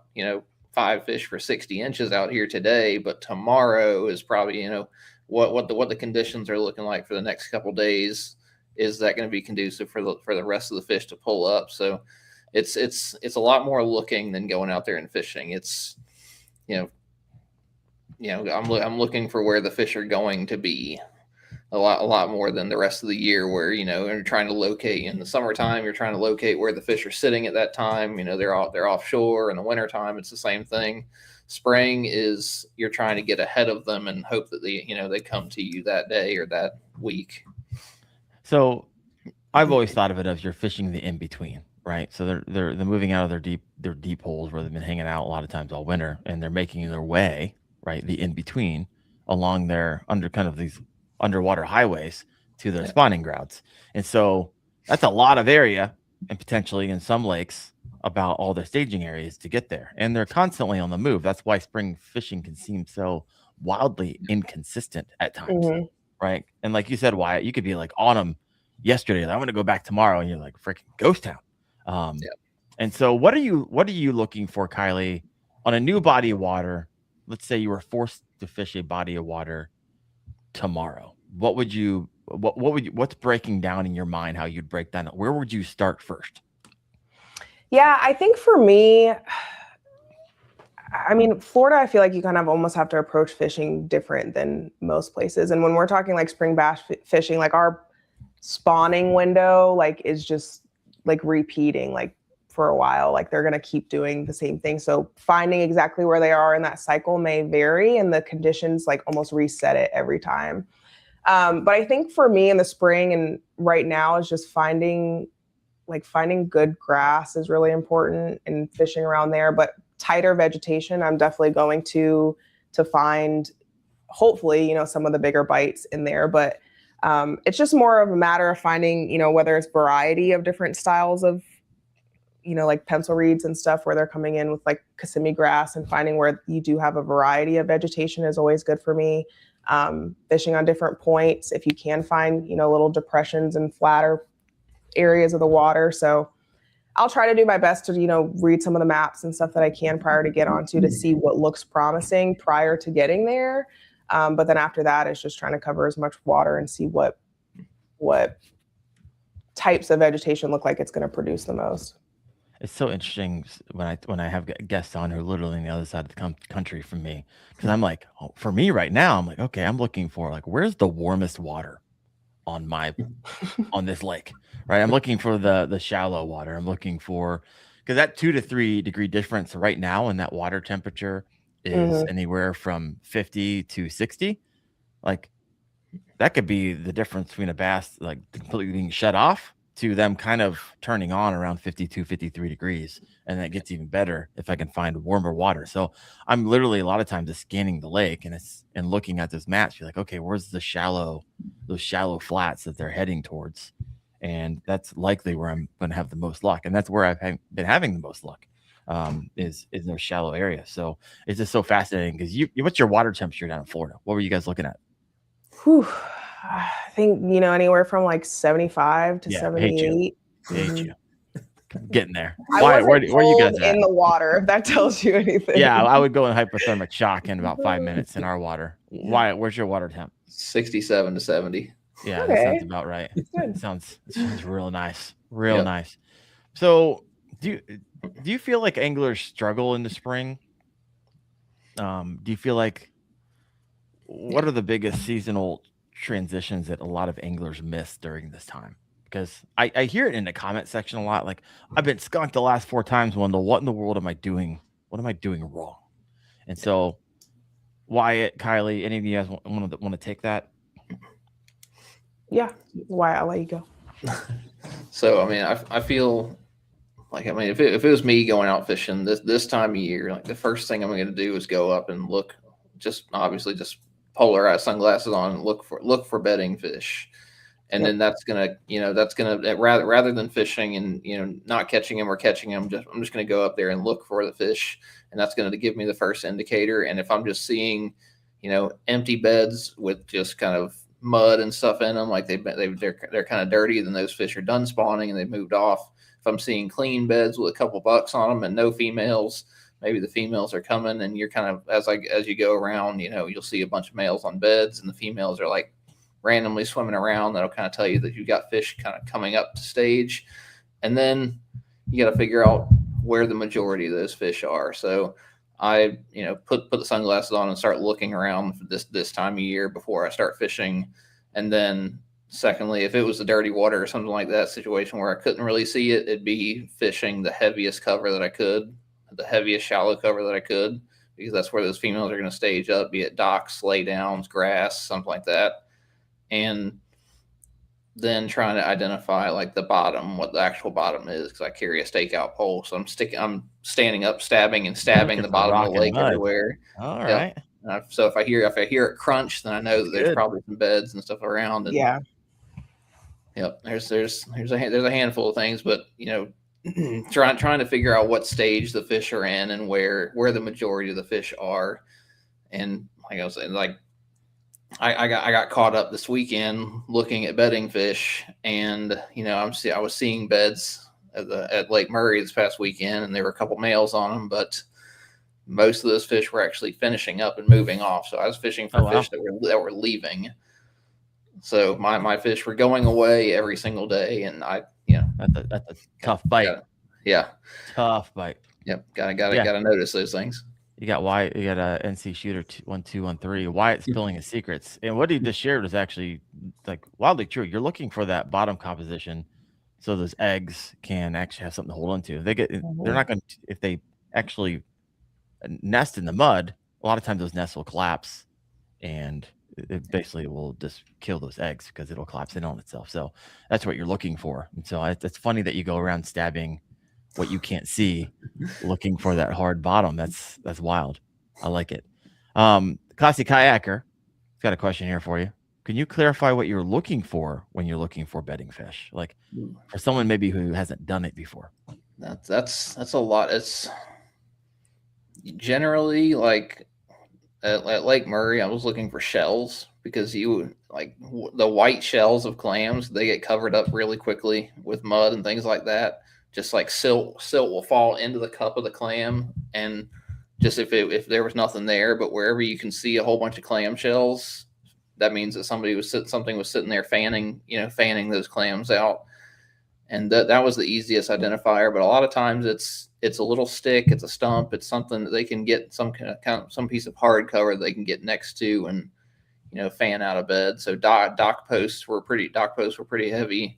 5 fish for 60 inches out here today, but tomorrow is probably, what the conditions are looking like for the next couple days. Is that going to be conducive for the rest of the fish to pull up? So it's a lot more looking than going out there and fishing. It's, I'm looking for where the fish are going to be a lot more than the rest of the year, where, you're trying to locate in the summertime, you're trying to locate where the fish are sitting at that time. They're offshore. In the wintertime, it's the same thing. Spring is you're trying to get ahead of them and hope that they come to you that day or that week. So I've always thought of it as you're fishing the in-between, right? So they're moving out of their deep holes where they've been hanging out a lot of times all winter, and they're making their way, right, the in-between along their these underwater highways to their spawning grounds. And so that's a lot of area, and potentially in some lakes about all the staging areas to get there. And they're constantly on the move. That's why spring fishing can seem so wildly inconsistent at times. Mm-hmm. Right. And like you said, Wyatt, you could be like on them yesterday. I'm going to go back tomorrow, and you're like freaking ghost town. And so what are you looking for, Kylee, on a new body of water? Let's say you were forced to fish a body of water tomorrow. What's breaking down in your mind? How you'd break down? Where would you start first? Yeah, I think for me, I mean, Florida, I feel like you kind of almost have to approach fishing different than most places. And when we're talking like spring bass fishing, like our spawning window, like is just like repeating like for a while, like they're going to keep doing the same thing. So finding exactly where they are in that cycle may vary, and the conditions like almost reset it every time. But I think for me in the spring and right now is just finding good grass is really important and fishing around there, but tighter vegetation, I'm definitely going to find, hopefully, you know, some of the bigger bites in there, but it's just more of a matter of finding, you know, whether it's variety of different styles of, you know, like pencil reeds and stuff where they're coming in with like Kissimmee grass, and finding where you do have a variety of vegetation is always good for me. Fishing on different points, if you can find, you know, little depressions and flatter areas of the water. So I'll try to do my best to, you know, read some of the maps and stuff that I can prior to get onto to see what looks promising prior to getting there. But then after that, it's just trying to cover as much water and see what types of vegetation look like it's going to produce the most. It's so interesting when I have guests on who are literally on the other side of the country from me, because I'm like, for me right now, I'm like, okay, I'm looking for like, where's the warmest water on this lake, right? I'm looking for the shallow water. I'm looking for, because that 2 to 3 degree difference right now in that water temperature is anywhere from 50 to 60. Like that could be the difference between a bass like completely being shut off to them kind of turning on around 52, 53 degrees. And that gets even better if I can find warmer water. So I'm literally a lot of times just scanning the lake and looking at those maps. You're like, okay, where's those shallow flats that they're heading towards? And that's likely where I'm going to have the most luck. And that's where I've been having the most luck, is in those shallow areas. So it's just so fascinating because what's your water temperature down in Florida? What were you guys looking at? Whew. I think, you know, anywhere from like 75 to 78. Hate you. Getting there. Where are you guys at? In the water, if that tells you anything. Yeah, I would go in hypothermic shock in about 5 minutes in our water. Why? Where's your water temp? 67 to 70. Yeah, that sounds about right. It sounds real nice. Real nice. So do you feel like anglers struggle in the spring? Do you feel like, what are the biggest seasonal transitions that a lot of anglers miss during this time? Because I hear it in the comment section a lot. Like, I've been skunked the last 4 times. What in the world am I doing? What am I doing wrong? And so, Wyatt, Kylee, any of you guys want to take that? Yeah, Wyatt, I'll let you go. So, I mean, I feel like, I mean, if it was me going out fishing this time of year, like the first thing I'm going to do is go up and look, just polarized sunglasses on and look for bedding fish. And then that's gonna rather than fishing and, you know, not catching them or catching them, I'm just gonna go up there and look for the fish, and that's gonna give me the first indicator. And if I'm just seeing, you know, empty beds with just kind of mud and stuff in them, like they're kind of dirty, then those fish are done spawning and they've moved off. If I'm seeing clean beds with a couple bucks on them and no females, maybe the females are coming, and you're kind of as you go around, you know, you'll see a bunch of males on beds and the females are like randomly swimming around. That'll kind of tell you that you've got fish kind of coming up to stage. And then you got to figure out where the majority of those fish are. So I, you know, put the sunglasses on and start looking around for this time of year before I start fishing. And then secondly, if it was a dirty water or something like that situation where I couldn't really see it, it'd be fishing the heaviest cover that I could, the heaviest shallow cover that I could, because that's where those females are going to stage up, be it docks, lay downs, grass, something like that. And then trying to identify like the bottom, what the actual bottom is, because I carry a stakeout pole. So I'm standing up, stabbing the bottom of the lake everywhere. All right. So if I hear it crunch, then I know that there's probably some beds and stuff around. And, yep. There's a handful of things, but, you know, trying to figure out what stage the fish are in and where the majority of the fish are. And like I was saying, like I got caught up this weekend looking at bedding fish, and I was seeing beds at Lake Murray this past weekend, and there were a couple males on them, but most of those fish were actually finishing up and moving off. So I was fishing for fish that were leaving. So my fish were going away every single day, and that's a tough bite. Tough bite. Yep, gotta notice those things. You got Wyatt. You got a NC Shooter 1213. Wyatt spilling his secrets, and what he just shared was actually like wildly true. You're looking for that bottom composition, so those eggs can actually have something to hold on to. They're not going to, if they actually nest in the mud. A lot of times those nests will collapse, and it basically will just kill those eggs because it'll collapse in on itself. So that's what you're looking for. And so it's funny that you go around stabbing what you can't see, looking for that hard bottom. That's wild. I like it. Classy Kayaker, got a question here for you. Can you clarify what you're looking for when you're looking for bedding fish? Like for someone maybe who hasn't done it before. That's a lot. It's generally like at Lake Murray, I was looking for shells because the white shells of clams, they get covered up really quickly with mud and things like that. Just like silt will fall into the cup of the clam, and just if there was nothing there, but wherever you can see a whole bunch of clam shells, that means that something was sitting there fanning those clams out, and that was the easiest identifier. But a lot of times it's a little stick, it's a stump, it's something that they can get some piece of hard cover that they can get next to and fan out of bed. So dock posts were pretty heavy.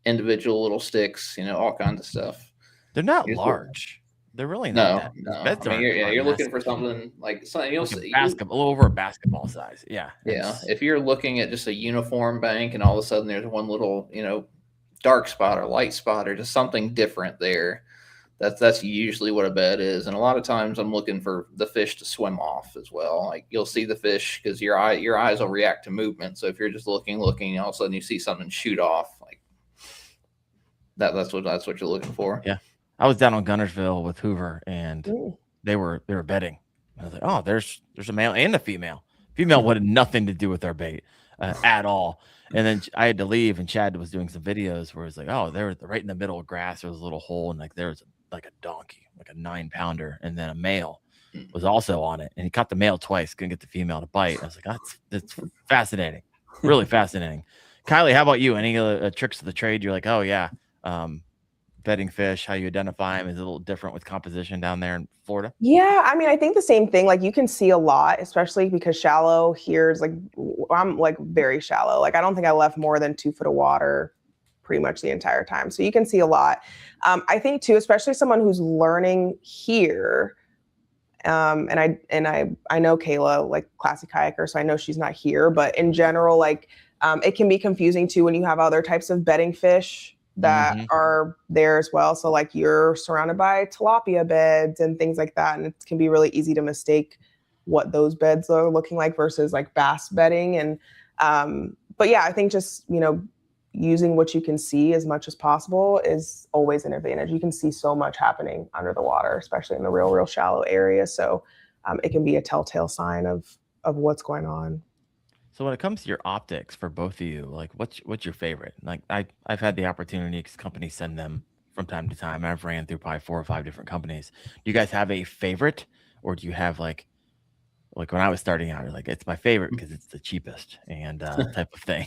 Individual little sticks, all kinds of stuff. They're not large. They're really not. No. You're looking for something like something you'll see a little over a basketball size. Yeah. If you're looking at just a uniform bank and all of a sudden there's one little, dark spot or light spot or just something different there, that's usually what a bed is. And a lot of times I'm looking for the fish to swim off as well. Like you'll see the fish because your eyes will react to movement. So if you're just looking, all of a sudden you see something shoot off, like that's what you're looking for. Yeah. I was down on Gunnersville with Hoover, and they were bedding. I was like, oh, there's a male and a female. Female had nothing to do with our bait at all. And then I had to leave, and Chad was doing some videos where it was like, oh, they were right in the middle of grass. There was a little hole, and like there was like a donkey, like a 9-pounder, and then a male was also on it, and he caught the male twice, couldn't get the female to bite. I was like, that's fascinating, really fascinating. Kylee, how about you? Any tricks of the trade? You're like, oh yeah. Bedding fish, how you identify them is a little different with composition down there in Florida. Yeah, I mean, I think the same thing. Like you can see a lot, especially because shallow here is like, I'm like very shallow. Like I don't think I left more than 2 foot of water pretty much the entire time. So you can see a lot. I think too, especially someone who's learning here. And I know Kayla, like classic kayaker, so I know she's not here, but in general, like it can be confusing too when you have other types of bedding fish that are there as well. So like you're surrounded by tilapia beds and things like that. And it can be really easy to mistake what those beds are looking like versus like bass bedding. And, but yeah, I think just, using what you can see as much as possible is always an advantage. You can see so much happening under the water, especially in the real shallow area. So it can be a telltale sign of what's going on. So when it comes to your optics for both of you, like what's your favorite? Like I've had the opportunity because companies send them from time to time. I've ran through probably 4 or 5 different companies. Do you guys have a favorite, or do you have like when I was starting out, like it's my favorite because it's the cheapest and type of thing?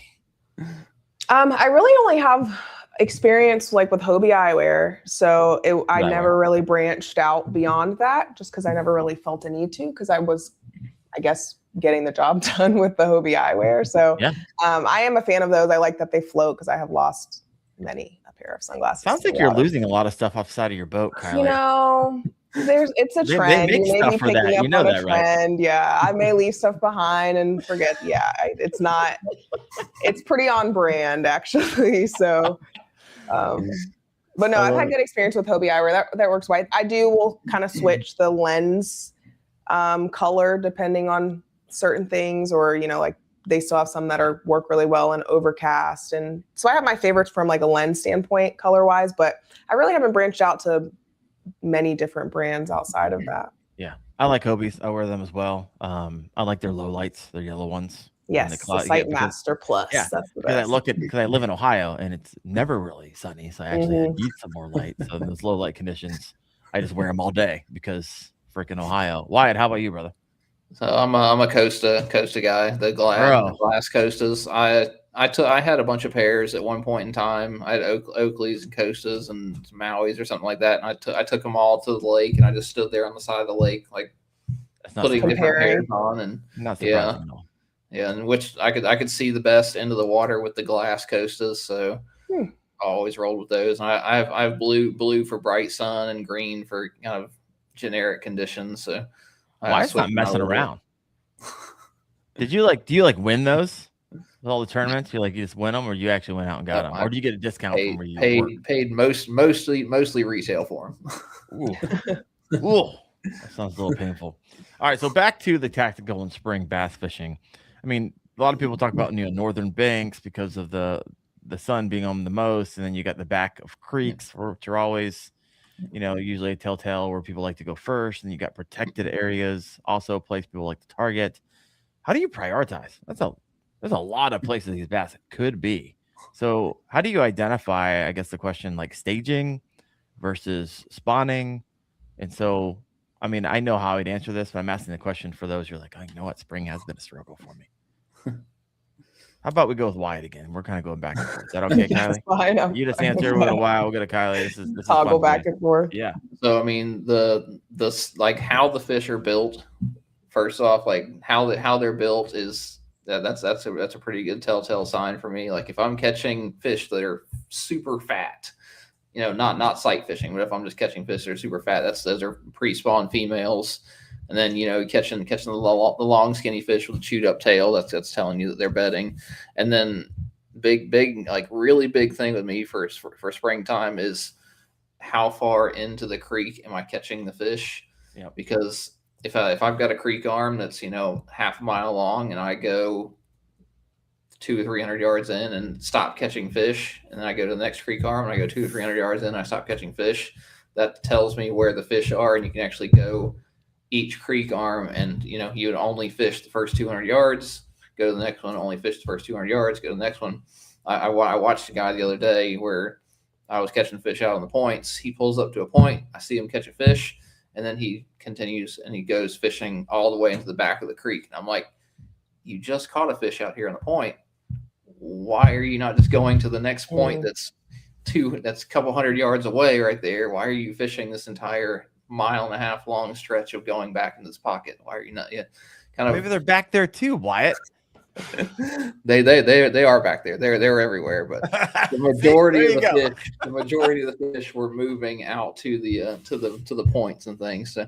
I really only have experience like with Hobie eyewear, so I never really branched out beyond that, just because I never really felt a need to, because I was, I guess, getting the job done with the Hobie eyewear. So I am a fan of those. I like that they float because I have lost many a pair of sunglasses. Sounds like you're losing a lot of stuff off the side of your boat, Kylee. It's a trend. They make stuff for that. You know that, right? Yeah, I may leave stuff behind and forget. Yeah, it's pretty on brand actually. So, but no, I've had good experience with Hobie eyewear. That works well. will kind of switch the lens color depending on certain things, or like they still have some that work really well in overcast, and so I have my favorites from like a lens standpoint color wise, but I really haven't branched out to many different brands outside of that. Yeah, I like Hobies. I wear them as well. I like their low lights, their yellow ones. Yes, the Sight Master Plus. Yeah, that's the because best. because I live in Ohio and it's never really sunny, so I actually need some more light. So in those low light conditions, I just wear them all day because freaking Ohio. Wyatt, how about you, brother? So I'm a Costa guy. The glass Costas. I had a bunch of pairs at one point in time. I had Oakleys and Costas and Mauis or something like that. And I took them all to the lake, and I just stood there on the side of the lake, like putting different pairs on. And not surprising at all. Yeah, and which I could see the best into the water with the glass Costas. So I always rolled with those. And I have blue for bright sun and green for kind of generic conditions. So Wyatt's not messing around. Do you win those with all the tournaments? You just win them, or you actually went out and got them, or do you get a discount from where you work? Paid mostly retail for them. Ooh, that sounds a little painful. All right, so back to the tactical and spring bass fishing. I mean, a lot of people talk about northern banks because of the sun being on the most, and then you got the back of creeks, which are always usually a telltale where people like to go first, and you got protected areas, also a place people like to target. How do you prioritize? There's a lot of places these bass could be. So how do you identify, I guess the question, like staging versus spawning? And so, I mean, I know how I'd answer this, but I'm asking the question for those you're like, you know what, spring has been a struggle for me. How about we go with Wyatt again? We're kind of going back and forth. Is that okay, Kylee? Fine. You just answer. We'll go to Kylee. This is toggle back and forth. Yeah. So I mean, the like how the fish are built. First off, like how they're built is that's a pretty good telltale sign for me. Like if I'm catching fish that are super fat, not sight fishing, but if I'm just catching fish that are super fat, those are pre-spawn females. And then catching the long skinny fish with a chewed up tail, that's telling you that they're bedding. And then big like really big thing with me for springtime is how far into the creek am I catching the fish? Yeah. Because if I've got a creek arm that's half a mile long and I go 200 or 300 yards in and stop catching fish, and then I go to the next creek arm and I go 200 or 300 yards in and I stop catching fish, that tells me where the fish are, and you can actually go each creek arm and you would only fish the first 200 yards, go to the next one, only fish the first 200 yards, go to the next one. I watched a guy the other day where I was catching fish out on the points. He pulls up to a point, I see him catch a fish, and then he continues and he goes fishing all the way into the back of the creek. And I'm like, you just caught a fish out here on the point. Why are you not just going to the next point that's a couple hundred yards away right there? Why are you fishing this entire 1.5 mile long stretch of going back into this pocket? Why are you not yet? Maybe they're back there too, Wyatt. They are back there. They're everywhere, but the majority of the fish were moving out to the points and things. So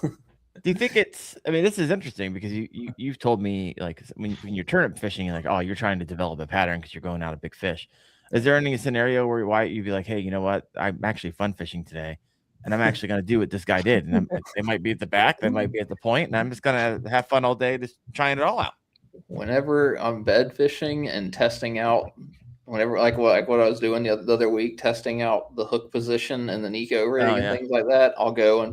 do you think this is interesting because you've told me like when you're turnip fishing, you're like, oh, you're trying to develop a pattern because you're going out a big fish. Is there any scenario where Wyatt you'd be like, hey, you know what? I'm actually fun fishing today, and I'm actually going to do what this guy did. And they might be at the back, they might be at the point, and I'm just going to have fun all day, just trying it all out. Whenever I'm bed fishing and testing out, like what I was doing the other week, testing out the hook position and the Nico rig and things like that, I'll go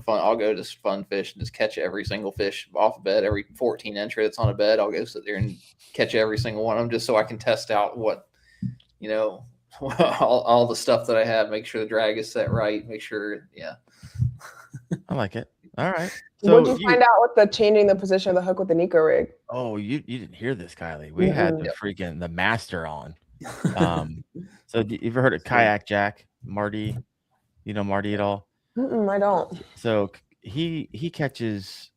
just fun fish and just catch every single fish off a bed, every 14-incher that's on a bed. I'll go sit there and catch every single one of them just so I can test out what, all the stuff that I have, make sure the drag is set right, make sure, I like it. All right. So what did you find out with the changing the position of the hook with the Nico rig? Oh, you didn't hear this, Kylee. We had the master on. So you ever heard of Kayak Jack, Marty? You know Marty at all? I don't. So he catches,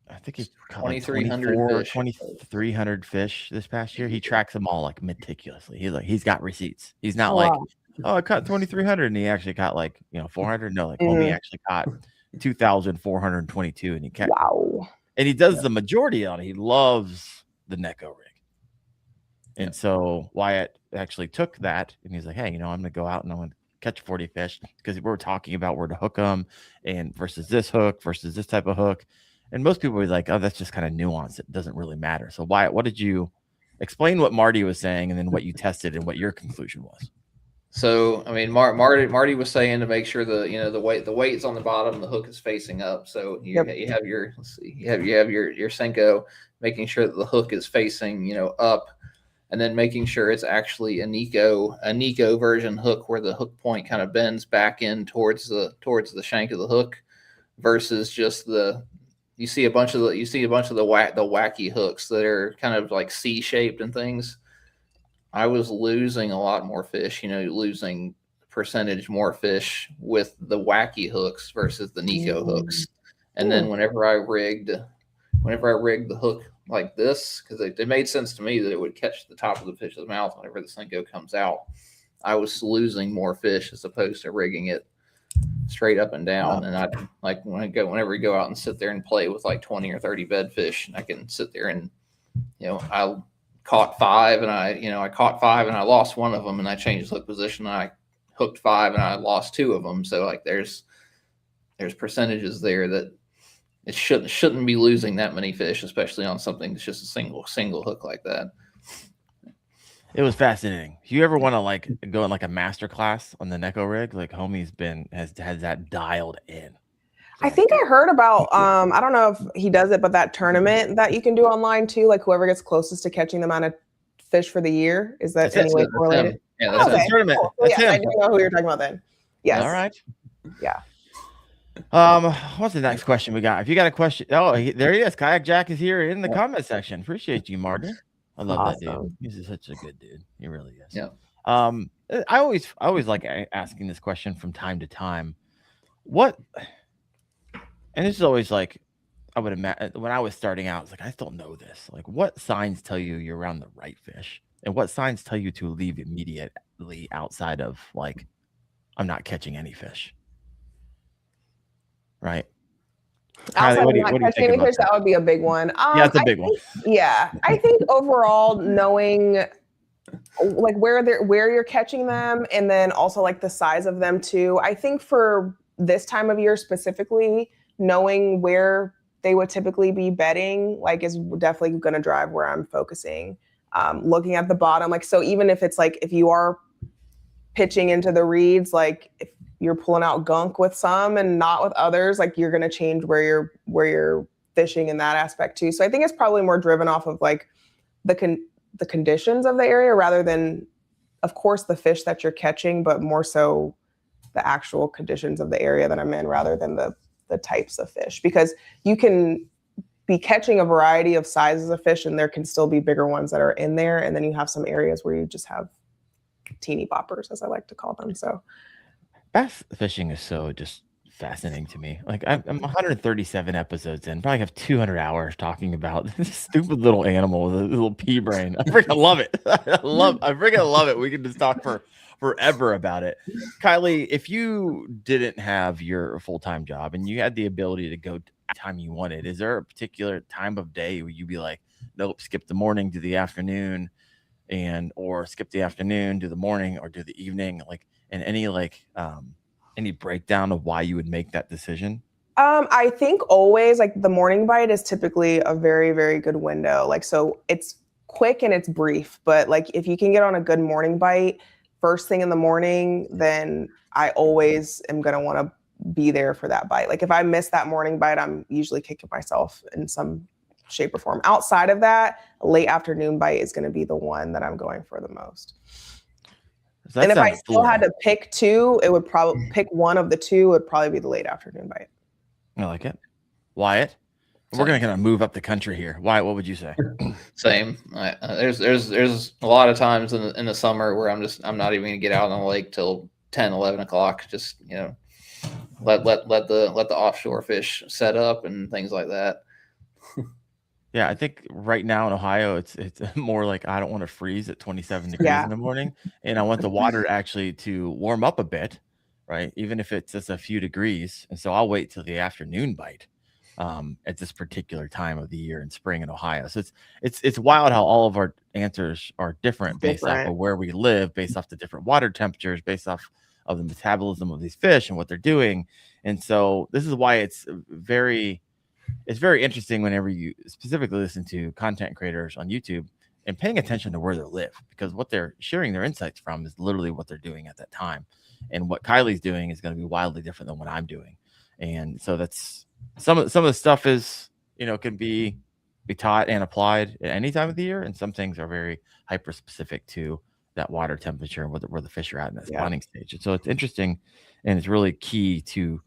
I think he caught 2,300 fish this past year. He tracks them all like meticulously. He's got receipts. He's not I caught 2,300 and he actually caught 400. No, he actually caught 2,422 and he catch. Wow. And he does the majority on it. He loves the Neko rig. And so Wyatt actually took that and he's like, hey, I'm going to go out and I'm going to catch 40 fish because we're talking about where to hook them and versus this hook versus this type of hook. And most people were like, oh, that's just kind of nuanced. It doesn't really matter. So Wyatt, what did you explain what Marty was saying and then what you tested and what your conclusion was? So I mean, Marty was saying to make sure the weight's on the bottom, the hook is facing up. So you have your you have your Senko, making sure that the hook is facing up, and then making sure it's actually a Nico version hook where the hook point kind of bends back in towards the shank of the hook, versus just you see a bunch of the wacky hooks that are kind of like C-shaped and things. I was losing a lot more fish, losing percentage more fish with the wacky hooks versus the Nico hooks. And then whenever I rigged the hook like this, because it made sense to me that it would catch the top of the fish's mouth whenever the Senko comes out, I was losing more fish as opposed to rigging it straight up and down. And I like whenever we go out and sit there and play with like 20 or 30 bed fish, and I can sit there and I caught 5 and I caught 5 and I lost one of them, and I changed hook position and I hooked 5 and I lost 2 of them. So like there's percentages there that it shouldn't be losing that many fish, especially on something that's just a single hook like that. It was fascinating. If you ever want to like go in like a master class on the Neko rig, like homie's has that dialed in. I think I heard about I don't know if he does it, but that tournament that you can do online too, like whoever gets closest to catching the amount of fish for the year. Is that any way correlated? Yeah, that's the tournament. Cool. So, yeah, I didn't know who you're talking about then. Yes. All right. Yeah. What's the next question we got? If you got a question, there he is. Kayak Jack is here in the comment section. Appreciate you, Martin. I love that dude. He's such a good dude. He really is. Yeah. I always like asking this question from time to time. And this is always like, I would imagine when I was starting out, it's like, I still know this. Like, what signs tell you you're around the right fish? And what signs tell you to leave immediately outside of like, I'm not catching any fish? Right? Outside of not catching any fish, that would be a big one. Yeah, it's a big one. Yeah. I think overall knowing like where you're catching them, and then also like the size of them too. I think for this time of year specifically, knowing where they would typically be bedding like is definitely going to drive where I'm focusing. Looking at the bottom, like, so even if it's like, if you are pitching into the reeds, like if you're pulling out gunk with some and not with others, like you're going to change where you're fishing in that aspect too. So I think it's probably more driven off of like the conditions of the area rather than, of course, the fish that you're catching, but more so the actual conditions of the area that I'm in rather than the types of fish, because you can be catching a variety of sizes of fish and there can still be bigger ones that are in there. And then you have some areas where you just have teeny boppers, as I like to call them. So bass fishing is so just fascinating to me. Like I'm 137 episodes in, probably have 200 hours talking about this stupid little animal with a little pea brain. I freaking love it. I freaking love it. We can just talk forever about it. Kylee, if you didn't have your full-time job and you had the ability to go time you wanted, is there a particular time of day where you'd be like, nope, skip the morning, do the afternoon, or skip the afternoon, do the morning, or do the evening? Like, and any breakdown of why you would make that decision? I think always like the morning bite is typically a very, very good window. Like, so it's quick and it's brief, but like if you can get on a good morning bite first thing in the morning, then I always am going to want to be there for that bite. Like if I miss that morning bite, I'm usually kicking myself in some shape or form. Outside of that, a late afternoon bite is going to be the one that I'm going for the most. And if I still had to pick two, it would probably pick one of the two, would probably be the late afternoon bite. I like it. Wyatt, we're going to kind of move up the country here. Wyatt, what would you say? Same. There's a lot of times in the summer where I'm not even going to get out on the lake till 10, 11 o'clock. Just, let the offshore fish set up and things like that. Yeah, I think right now in Ohio, it's more like I don't want to freeze at 27 degrees in the morning, and I want the water actually to warm up a bit, right? Even if it's just a few degrees. And so I'll wait till the afternoon bite at this particular time of the year in spring in Ohio. So it's wild how all of our answers are different based off of where we live, based off the different water temperatures, based off of the metabolism of these fish and what they're doing. And so this is why it's very interesting whenever you specifically listen to content creators on YouTube and paying attention to where they live, because what they're sharing their insights from is literally what they're doing at that time. And what Kylie's doing is going to be wildly different than what I'm doing. And so that's some of the stuff is, can be taught and applied at any time of the year. And some things are very hyper specific to that water temperature and where the fish are at in that spawning stage. And so it's interesting, and it's really key to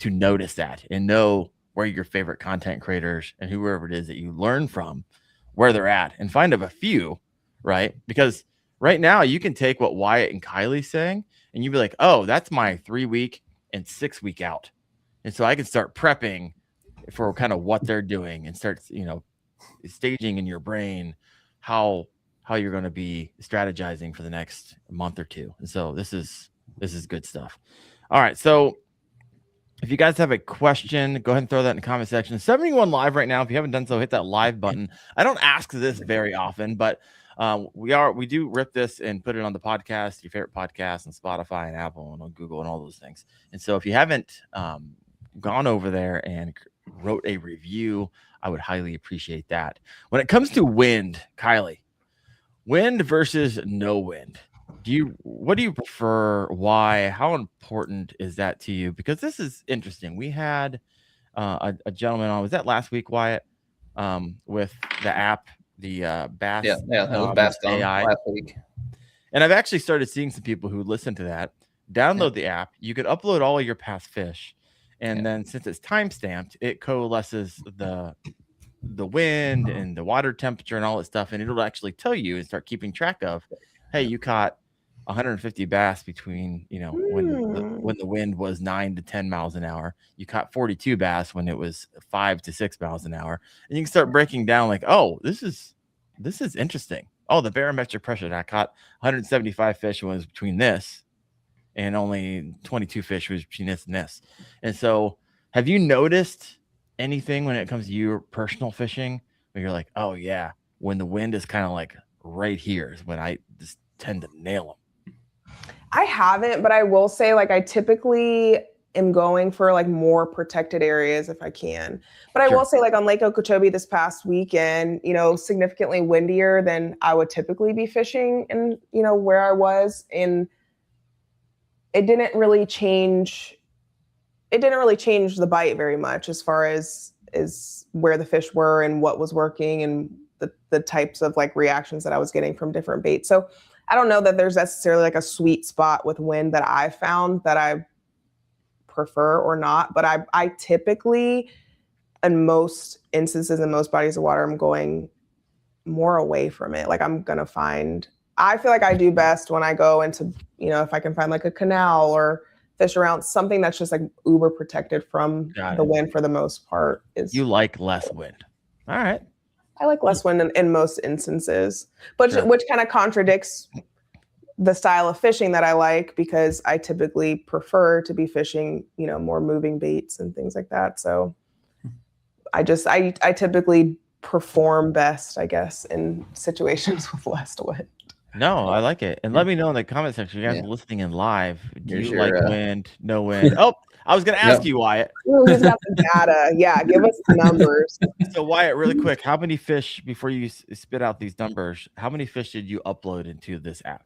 notice that and know where your favorite content creators and whoever it is that you learn from, where they're at, and find a few, right? Because right now you can take what Wyatt and Kylie's saying and you'd be like, oh, that's my 3 week and 6 week out. And so I can start prepping for kind of what they're doing and start, staging in your brain how you're going to be strategizing for the next month or two. And so this is good stuff. All right. So if you guys have a question, go ahead and throw that in the comment section. 71 live right now. If you haven't done so, hit that live button. I don't ask this very often, but we do rip this and put it on the podcast, your favorite podcast, on Spotify and Apple and on Google and all those things. And so if you haven't gone over there and wrote a review, I would highly appreciate that. When it comes to wind, Kylee, wind versus no wind, what do you prefer? Why? How important is that to you? Because this is interesting. We had a gentleman on, was that last week, Wyatt, with the app, the Bass. Yeah, that was Bass AI last week. And I've actually started seeing some people who listen to that, download the app. You could upload all of your past fish. And then since it's time stamped, it coalesces the wind and the water temperature and all that stuff. And it'll actually tell you and start keeping track of, hey, you caught 150 bass between, when the wind was 9 to 10 miles an hour. You caught 42 bass when it was 5 to 6 miles an hour. And you can start breaking down like, oh, this is interesting. Oh, the barometric pressure that I caught 175 fish was between this, and only 22 fish was between this and this. And so have you noticed anything when it comes to your personal fishing where you're like, oh yeah, when the wind is kind of like right here is when I just tend to nail them? I haven't, but I will say, like, I typically am going for like more protected areas if I can. But I will say, like, on Lake Okeechobee this past weekend, significantly windier than I would typically be fishing and, where I was. And it didn't really change the bite very much as far as where the fish were and what was working and the types of like reactions that I was getting from different baits. So I don't know that there's necessarily like a sweet spot with wind that I found that I prefer or not, but I typically, in most instances, in most bodies of water, I'm going more away from it. Like I feel like I do best when I go into, if I can find like a canal or fish around something that's just like uber protected from the wind for the most part. You like less wind. All right. I like less wind in most instances, but which kind of contradicts the style of fishing that I like, because I typically prefer to be fishing, more moving baits and things like that. So I typically perform best, I guess, in situations with less wind. No, I like it. And let me know in the comment section, you guys listening in live, do you like wind, no wind? Oh, I was going to ask you, Wyatt. Ooh, he's got the data. Yeah, give us the numbers. So, Wyatt, really quick, how many fish, before you spit out these numbers, how many fish did you upload into this app?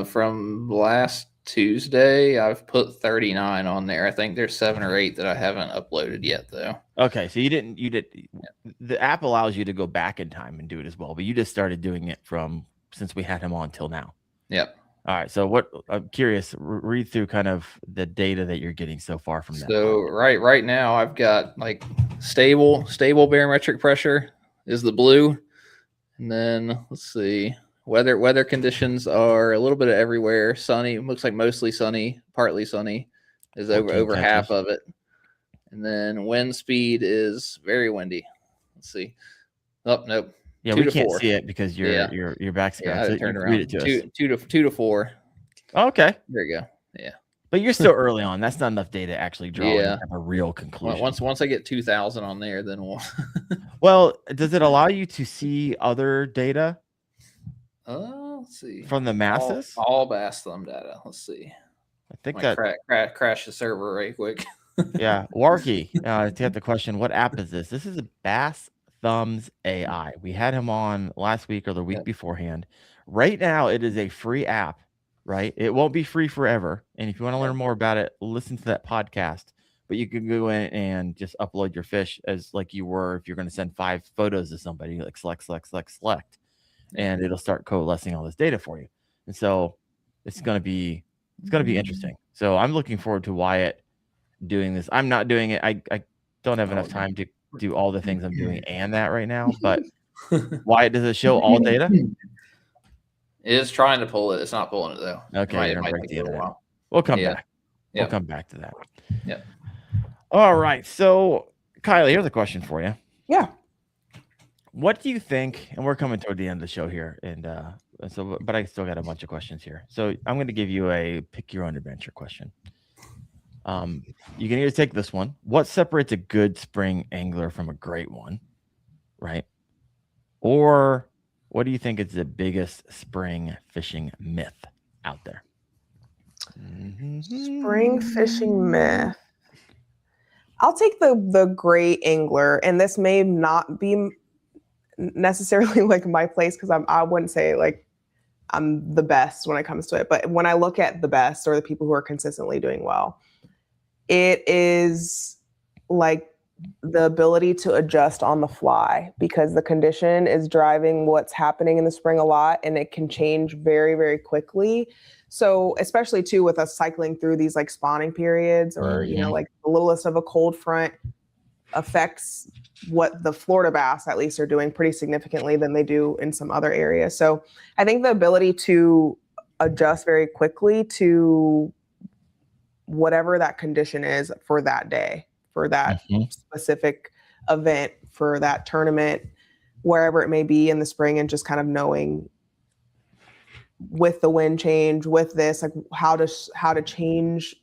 From last Tuesday, I've put 39 on there. I think there's 7 or 8 that I haven't uploaded yet, though. Okay, so you did. The app allows you to go back in time and do it as well, but you just started doing it since we had him on till now. Yep. All right. So I'm curious, read through kind of the data that you're getting so far from that. So right now I've got like stable barometric pressure is the blue. And then let's see, weather conditions are a little bit of everywhere. Sunny, looks like mostly sunny, partly sunny is over half of it. And then wind speed is very windy. Let's see. Oh, nope. Yeah, we can't see it because your back's so turn around. Read it to us. 2 to 4. Okay. There you go. Yeah. But you're still early on. That's not enough data to actually draw a real conclusion. Once I get 2,000 on there, then we'll. Well, does it allow you to see other data? Let's see. From the masses? All bass thumb data. Let's see. I think crash the server right quick. Yeah. Warky, to get the question, what app is this? This is a Bass Thumbs AI. We had him on last week or the week beforehand. Right now, it is a free app, right? It won't be free forever. And if you want to learn more about it, listen to that podcast. But you can go in and just upload your fish as like you were if you're going to send 5 photos to somebody, like select. And it'll start coalescing all this data for you. And so it's going to be interesting. So I'm looking forward to Wyatt doing this. I'm not doing it. I don't have enough time to do all the things I'm doing and that right now. But Wyatt, does it show all data? It is trying to pull it. It's not pulling it though. Okay, you're gonna break the internet. We'll come back. Yep. We'll come back to that. Yeah. All right. So, Kylee, here's a question for you. Yeah. What do you think? And we're coming toward the end of the show here, and but I still got a bunch of questions here. So I'm going to give you a pick your own adventure question. You can either take this one. What separates a good spring angler from a great one, right? Or what do you think is the biggest spring fishing myth out there? Spring fishing myth. I'll take the great angler, and this may not be necessarily like my place because I wouldn't say like I'm the best when it comes to it. But when I look at the best or the people who are consistently doing well, it is like the ability to adjust on the fly because the condition is driving what's happening in the spring a lot, and it can change very, very quickly. So especially too with us cycling through these like spawning periods or, you know, like the littlest of a cold front affects what the Florida bass at least are doing pretty significantly than they do in some other areas. So I think the ability to adjust very quickly to whatever that condition is for that day, for that specific event, for that tournament, wherever it may be in the spring, and just kind of knowing with the wind change, with this, like how to change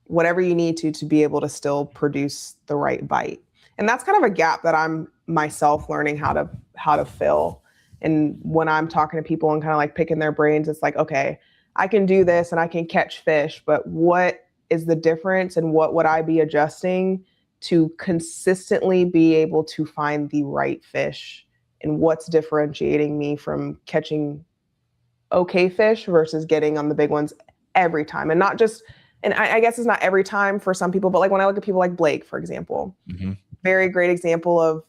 whatever you need to be able to still produce the right bite. And that's kind of a gap that I'm myself learning how to fill. And when I'm talking to people and kind of like picking their brains, it's like, okay, I can do this and I can catch fish, but what is the difference and what would I be adjusting to consistently be able to find the right fish, and what's differentiating me from catching okay fish versus getting on the big ones every time. And not just, and I guess it's not every time for some people, but like when I look at people like Blake, for example, very great example of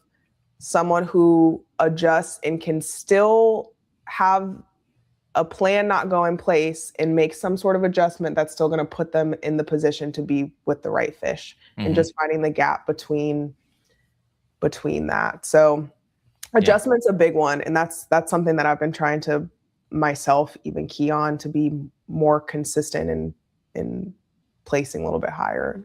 someone who adjusts and can still have a plan not go in place and make some sort of adjustment that's still going to put them in the position to be with the right fish, and just finding the gap between that. So adjustment's a big one. And that's something that I've been trying to myself even key on to be more consistent in placing a little bit higher.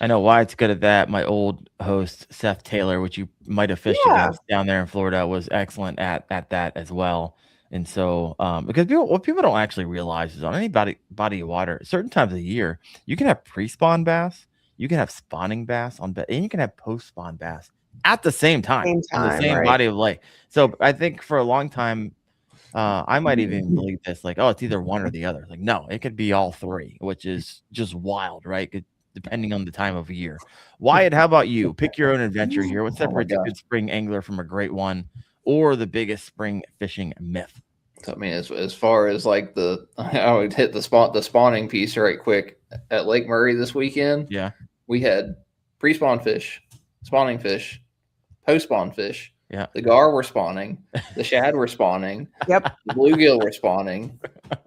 I know why it's good at that. My old host, Seth Taylor, which you might have fished against down there in Florida, was excellent at that as well. And so, because what people don't actually realize is on any body of water, certain times of the year, you can have pre-spawn bass, you can have spawning bass and you can have post-spawn bass at the same time on the same body of lake. So I think for a long time, I might even believe this, like, oh, it's either one or the other. Like, no, it could be all three, which is just wild, right? Depending on the time of year. Wyatt, how about you? Pick your own adventure here. What separates a good spring angler from a great one, or the biggest spring fishing myth? I mean, as far as like I would hit the spawning piece right quick at Lake Murray this weekend. Yeah, we had pre-spawn fish, spawning fish, post-spawn fish. Yeah, the gar were spawning, the shad were spawning, the bluegill were spawning,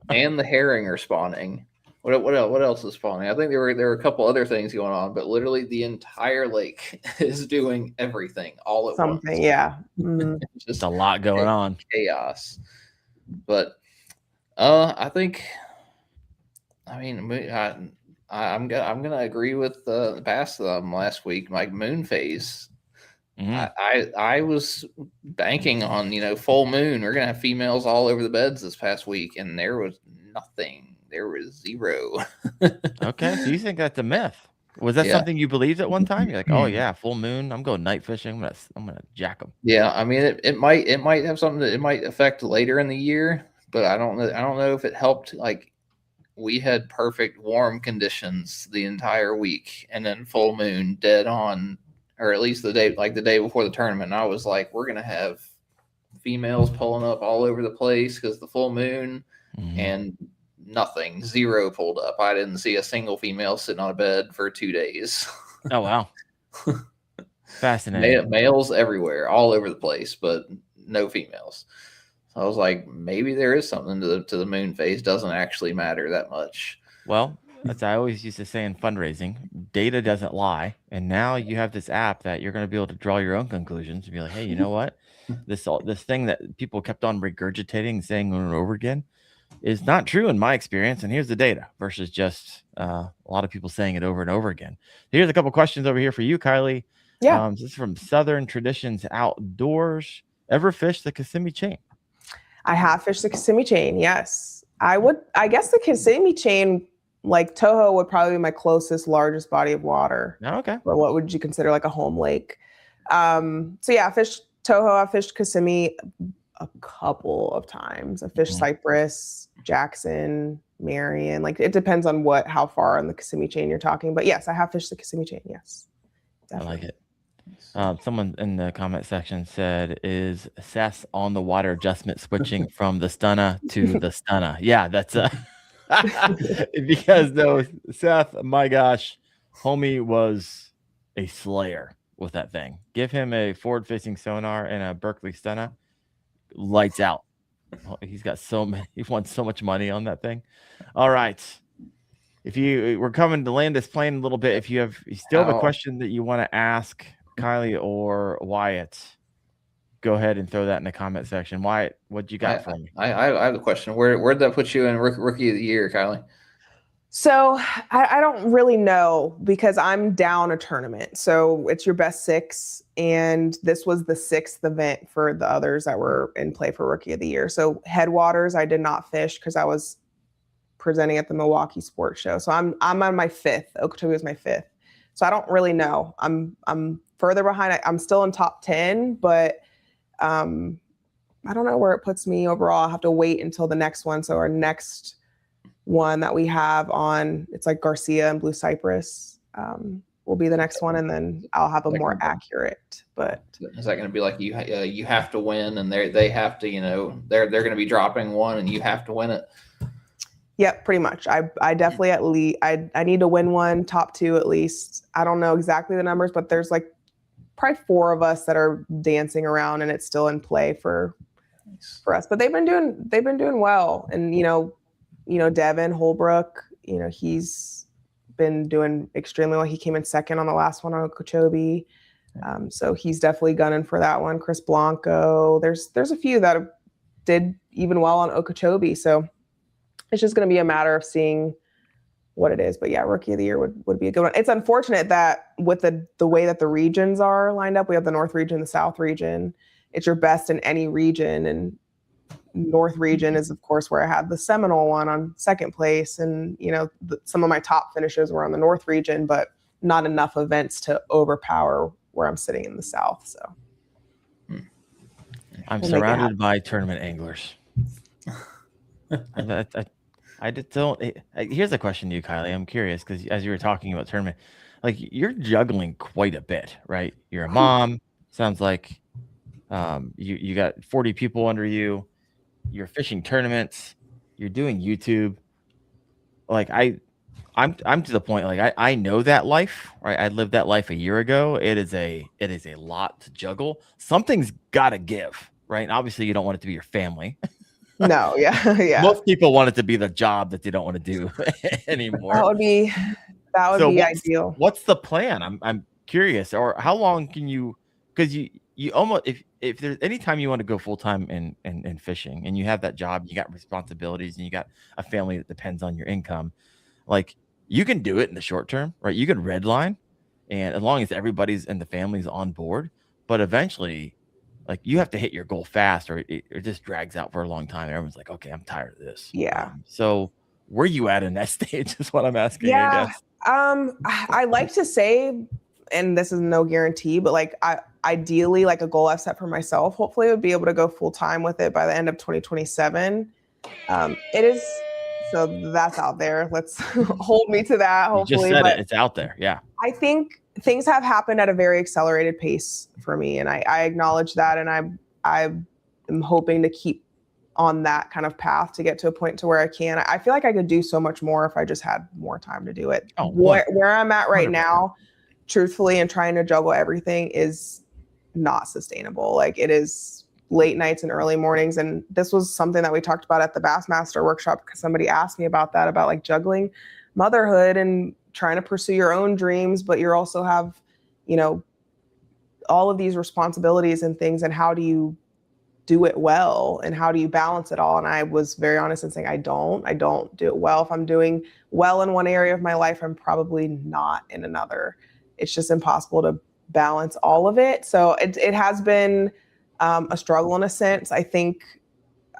and the herring are spawning. What else is spawning? I think there were a couple other things going on, but literally the entire lake is doing everything all at once. Yeah, just a lot going on. Chaos. But I think, I mean, I'm gonna agree with the bass last week. Like moon phase. I was banking on, full moon. We're gonna have females all over the beds this past week, and there was nothing. There was zero. Okay, so you think that's a myth? Was that something you believed at one time? You're like, oh yeah, full moon. I'm going night fishing. I'm gonna jack them. Yeah, I mean, it might have something that it might affect later in the year, but I don't know if it helped. Like, we had perfect warm conditions the entire week, and then full moon, dead on or at least the day before the tournament. And I was like, we're gonna have females pulling up all over the place because the full moon, and nothing, zero pulled up. I didn't see a single female sitting on a bed for 2 days. Oh wow, fascinating. Males everywhere, all over the place, but no females. So I was like, maybe there is something to the moon phase. Doesn't actually matter that much. Well, as I always used to say in fundraising, data doesn't lie. And now you have this app that you're going to be able to draw your own conclusions and be like, hey, you know what? This thing that people kept on regurgitating and saying over and over again is not true in my experience. And here's the data versus just a lot of people saying it over and over again. Here's a couple questions over here for you, Kylee. Yeah. This is from Southern Traditions Outdoors. Ever fished the Kissimmee chain? I have fished the Kissimmee chain. Yes, I guess the Kissimmee chain, like Toho, would probably be my closest, largest body of water. Oh, okay. Or what would you consider like a home lake? So yeah, I fished Toho. I fished Kissimmee a couple of times. I fished Cypress, Jackson, Marion. Like it depends on how far on the Kissimmee chain you're talking. But yes, I have fished the Kissimmee chain. Yes, definitely. I like it. Someone in the comment section said, is Seth on the water adjustment switching from the stunna to the stunna? Yeah, that's because though Seth, my gosh, homie was a slayer with that thing. Give him a forward facing sonar and a Berkeley stunna, lights out. He's got he wants so much money on that thing. All right. We're coming to land this plane a little bit. If you still have a question that you want to ask Kylee or Wyatt, go ahead and throw that in the comment section. Wyatt, what you got for me? I have a question. Where'd that put you in rookie of the year, Kylee? So I don't really know because I'm down a tournament. So it's your best 6. And this was the 6th event for the others that were in play for rookie of the year. So Headwaters, I did not fish because I was presenting at the Milwaukee Sports Show. So I'm on my 5th. Okeechobee was my 5th. So I don't really know. I'm further behind. I'm still in top 10, but I don't know where it puts me overall. I'll have to wait until the next one. So our next one that we have on, it's like Garcia and Blue Cypress, will be the next one, and then I'll have a more accurate. But is that going to be like you have to win, and they have to, they're going to be dropping one, and you have to win it? Yep, pretty much. I definitely at least I need to win one, top 2 at least. I don't know exactly the numbers, but there's like probably 4 of us that are dancing around, and it's still in play for us. But they've been doing well, and Devin Holbrook, he's been doing extremely well. He came in 2nd on the last one on Okeechobee, so he's definitely gunning for that one. Chris Blanco, there's a few that did even well on Okeechobee, so it's just going to be a matter of seeing what it is. But yeah, rookie of the year would be a good one. It's unfortunate that with the way that the regions are lined up, we have the North region, the South region. It's your best in any region. And North region is, of course, where I had the Seminole one on 2nd place. And, some of my top finishers were on the North region, but not enough events to overpower where I'm sitting in the South. So I'm surrounded by tournament anglers. I just don't. Here's a question to you, Kylee. I'm curious because as you were talking about tournament, like you're juggling quite a bit, right? You're a mom. Sounds like you got 40 people under you. You're fishing tournaments. You're doing YouTube. Like I'm to the point. Like I know that life. Right? I lived that life a year ago. It is a lot to juggle. Something's got to give, right? And obviously, you don't want it to be your family. No, yeah. Most people want it to be the job that they don't want to do anymore. That would be ideal. What's the plan? I'm curious. Or how long can you? Because you almost if there's any time you want to go full time in fishing and you have that job, you got responsibilities, and you got a family that depends on your income, like you can do it in the short term, right? You can redline, and as long as everybody's and the family's on board, but eventually. Like you have to hit your goal fast, or it just drags out for a long time. Everyone's like, "Okay, I'm tired of this." Yeah. So, where you at in that stage is what I'm asking. Yeah. I guess. I like to say, and this is no guarantee, but like ideally, like a goal I've set for myself, hopefully, I would be able to go full time with it by the end of 2027. It is. So that's out there. Let's hold me to that. Hopefully, you just said it. It's out there. Yeah. I think things have happened at a very accelerated pace for me, and I acknowledge that, and I am hoping to keep on that kind of path to get to a point to where I can. I feel like I could do so much more if I just had more time to do it. Where I'm at right 100%. now, truthfully, and trying to juggle everything is not sustainable. Like, it is late nights and early mornings. And this was something that we talked about at the Bassmaster workshop, because somebody asked me about that, about like juggling motherhood and trying to pursue your own dreams, but you also have, you know, all of these responsibilities and things, and how do you do it well, and how do you balance it all? And I was very honest in saying I don't do it well. If I'm doing well in one area of my life, I'm probably not in another. It's just impossible to balance all of it. So it has been a struggle in a sense. I think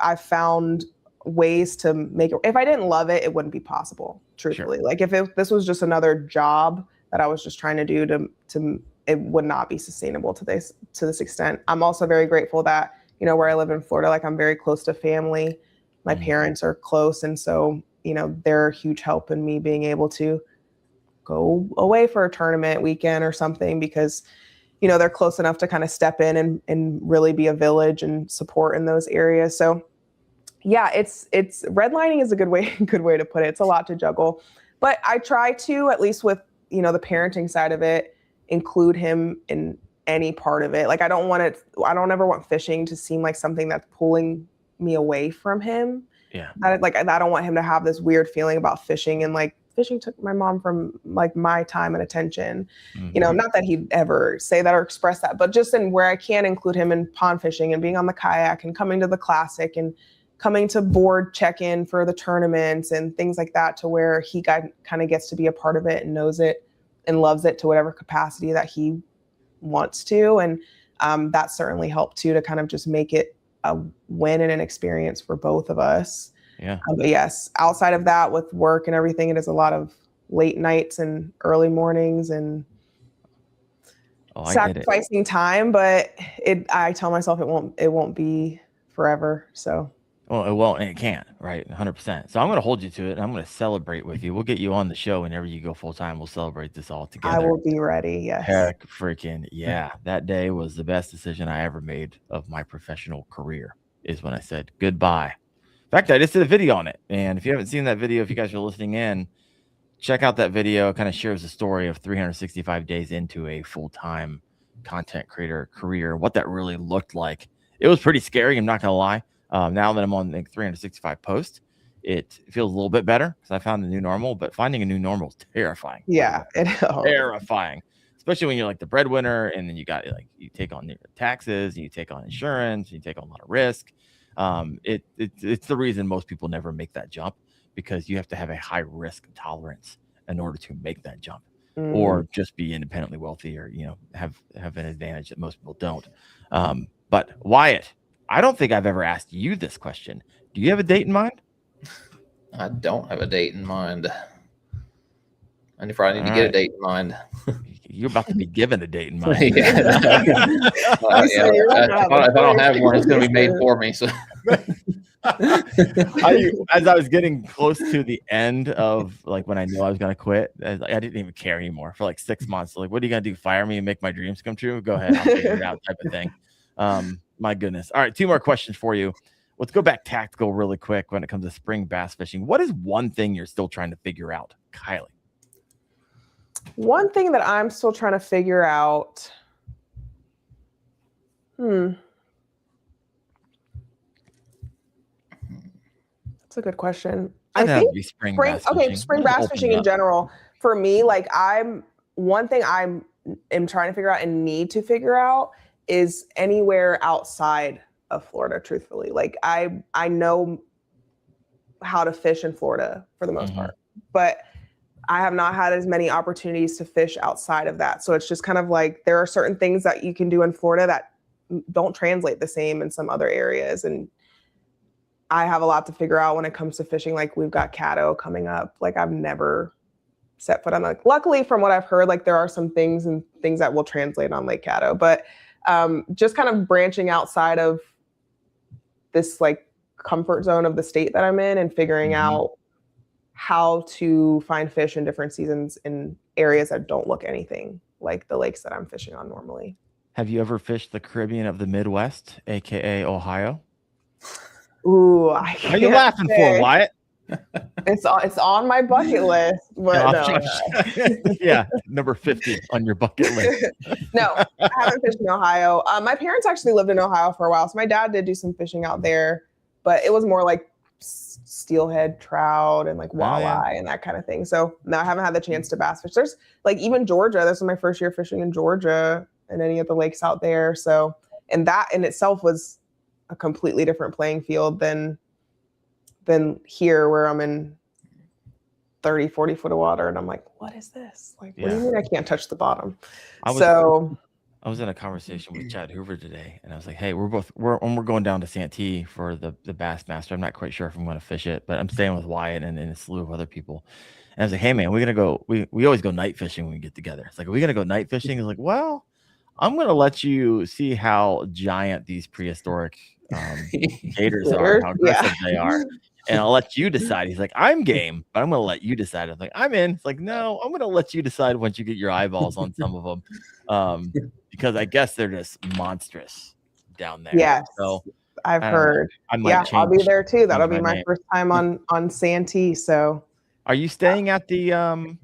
I've found ways to make it. If I didn't love it, it wouldn't be possible, truthfully. Sure. Like, if this was just another job that I was just trying to do to it would not be sustainable to this extent. I'm also very grateful that, you know, where I live in Florida, like, I'm very close to family. My parents are close. And so, you know, they're a huge help in me being able to go away for a tournament weekend or something, because, you know, they're close enough to kind of step in and really be a village and support in those areas. So yeah, it's redlining is a good way to put it. It's a lot to juggle, but I try to, at least with, you know, the parenting side of it, include him in any part of it. Like, I don't ever want fishing to seem like something that's pulling me away from him. Yeah. I don't want him to have this weird feeling about fishing, and like, fishing took my mom from like my time and attention. You know, not that he'd ever say that or express that, but just in where I can include him in pond fishing and being on the kayak and coming to the classic and coming to board check-in for the tournaments and things like that, to where he kind of gets to be a part of it and knows it and loves it to whatever capacity that he wants to. And that certainly helped too, to kind of just make it a win and an experience for both of us. Yeah. But yes, outside of that, with work and everything, it is a lot of late nights and early mornings and sacrificing time. But I tell myself it won't be forever. So. Well, it won't, and it can't, right? 100%. So I'm going to hold you to it, and I'm going to celebrate with you. We'll get you on the show whenever you go full time. We'll celebrate this all together. I will be ready. Yes. Heck, freaking yeah! That day was the best decision I ever made of my professional career. Is when I said goodbye. In fact, I just did a video on it, and if you haven't seen that video, if you guys are listening in, check out that video. It kind of shares the story of 365 days into a full-time content creator career, what that really looked like. It was pretty scary. I'm not going to lie. Now that I'm on like 365 posts, it feels a little bit better because I found the new normal, but finding a new normal is terrifying. Yeah. Terrifying, especially when you're like the breadwinner, and then you got like, you take on your taxes, and you take on insurance, and you take on a lot of risk. It's the reason most people never make that jump, because you have to have a high risk tolerance in order to make that jump, or just be independently wealthy, or, you know, have an advantage that most people don't. But Wyatt, I don't think I've ever asked you this question. Do you have a date in mind? I don't have a date in mind. And if I need to get a date in mind. You're about to be given a date in mind. If I don't have one, it's going to be made for me. So, as I was getting close to the end of like when I knew I was going to quit, I didn't even care anymore for like 6 months. Like, what are you going to do? Fire me and make my dreams come true? Go ahead, I'll figure it out, type of thing. My goodness. All right, 2 more questions for you. Let's go back tactical really quick when it comes to spring bass fishing. What is one thing you're still trying to figure out, Kylee? One thing that I'm still trying to figure out. That's a good question. I think spring bass fishing in general. For me, like, one thing I am trying to figure out and need to figure out is anywhere outside of Florida, truthfully. Like, I know how to fish in Florida for the most part, but I have not had as many opportunities to fish outside of that. So it's just kind of like, there are certain things that you can do in Florida that don't translate the same in some other areas. And I have a lot to figure out when it comes to fishing. Like, we've got Caddo coming up. Like, I've never set foot on, like, luckily from what I've heard, like, there are some things that will translate on Lake Caddo, but just kind of branching outside of this like comfort zone of the state that I'm in and figuring out how to find fish in different seasons in areas that don't look anything like the lakes that I'm fishing on normally. Have you ever fished the Caribbean of the Midwest, aka Ohio? Ooh, What are you laughing for, Wyatt? It's on my bucket list, but no. Yeah, number 50 on your bucket list. No, I haven't fished in Ohio. My parents actually lived in Ohio for a while, so my dad did do some fishing out there, but it was more like steelhead trout and like walleye and that kind of thing. So no, I haven't had the chance to bass fish. There's like even Georgia. This was my first year fishing in Georgia and any of the lakes out there. So, and that in itself was a completely different playing field than here where I'm in 30, 40 foot of water. And I'm like, what is this? Like, what do you mean I can't touch the bottom? I was in a conversation with Chad Hoover today, and I was like, hey, we're going down to Santee for the Bassmaster. I'm not quite sure if I'm going to fish it, but I'm staying with Wyatt and a slew of other people. And I was like, hey man, we're going to go, we always go night fishing when we get together. It's like, are we going to go night fishing? He's like, well, I'm going to let you see how giant these prehistoric gators are, how aggressive they are. And I'll let you decide. He's like, I'm game, but I'm going to let you decide. I'm like, I'm in. It's like, no, I'm going to let you decide once you get your eyeballs on some of them. Because I guess they're just monstrous down there. Yes. So I've heard. I'll be there too. That'll be my first time on Santee. So are you staying at the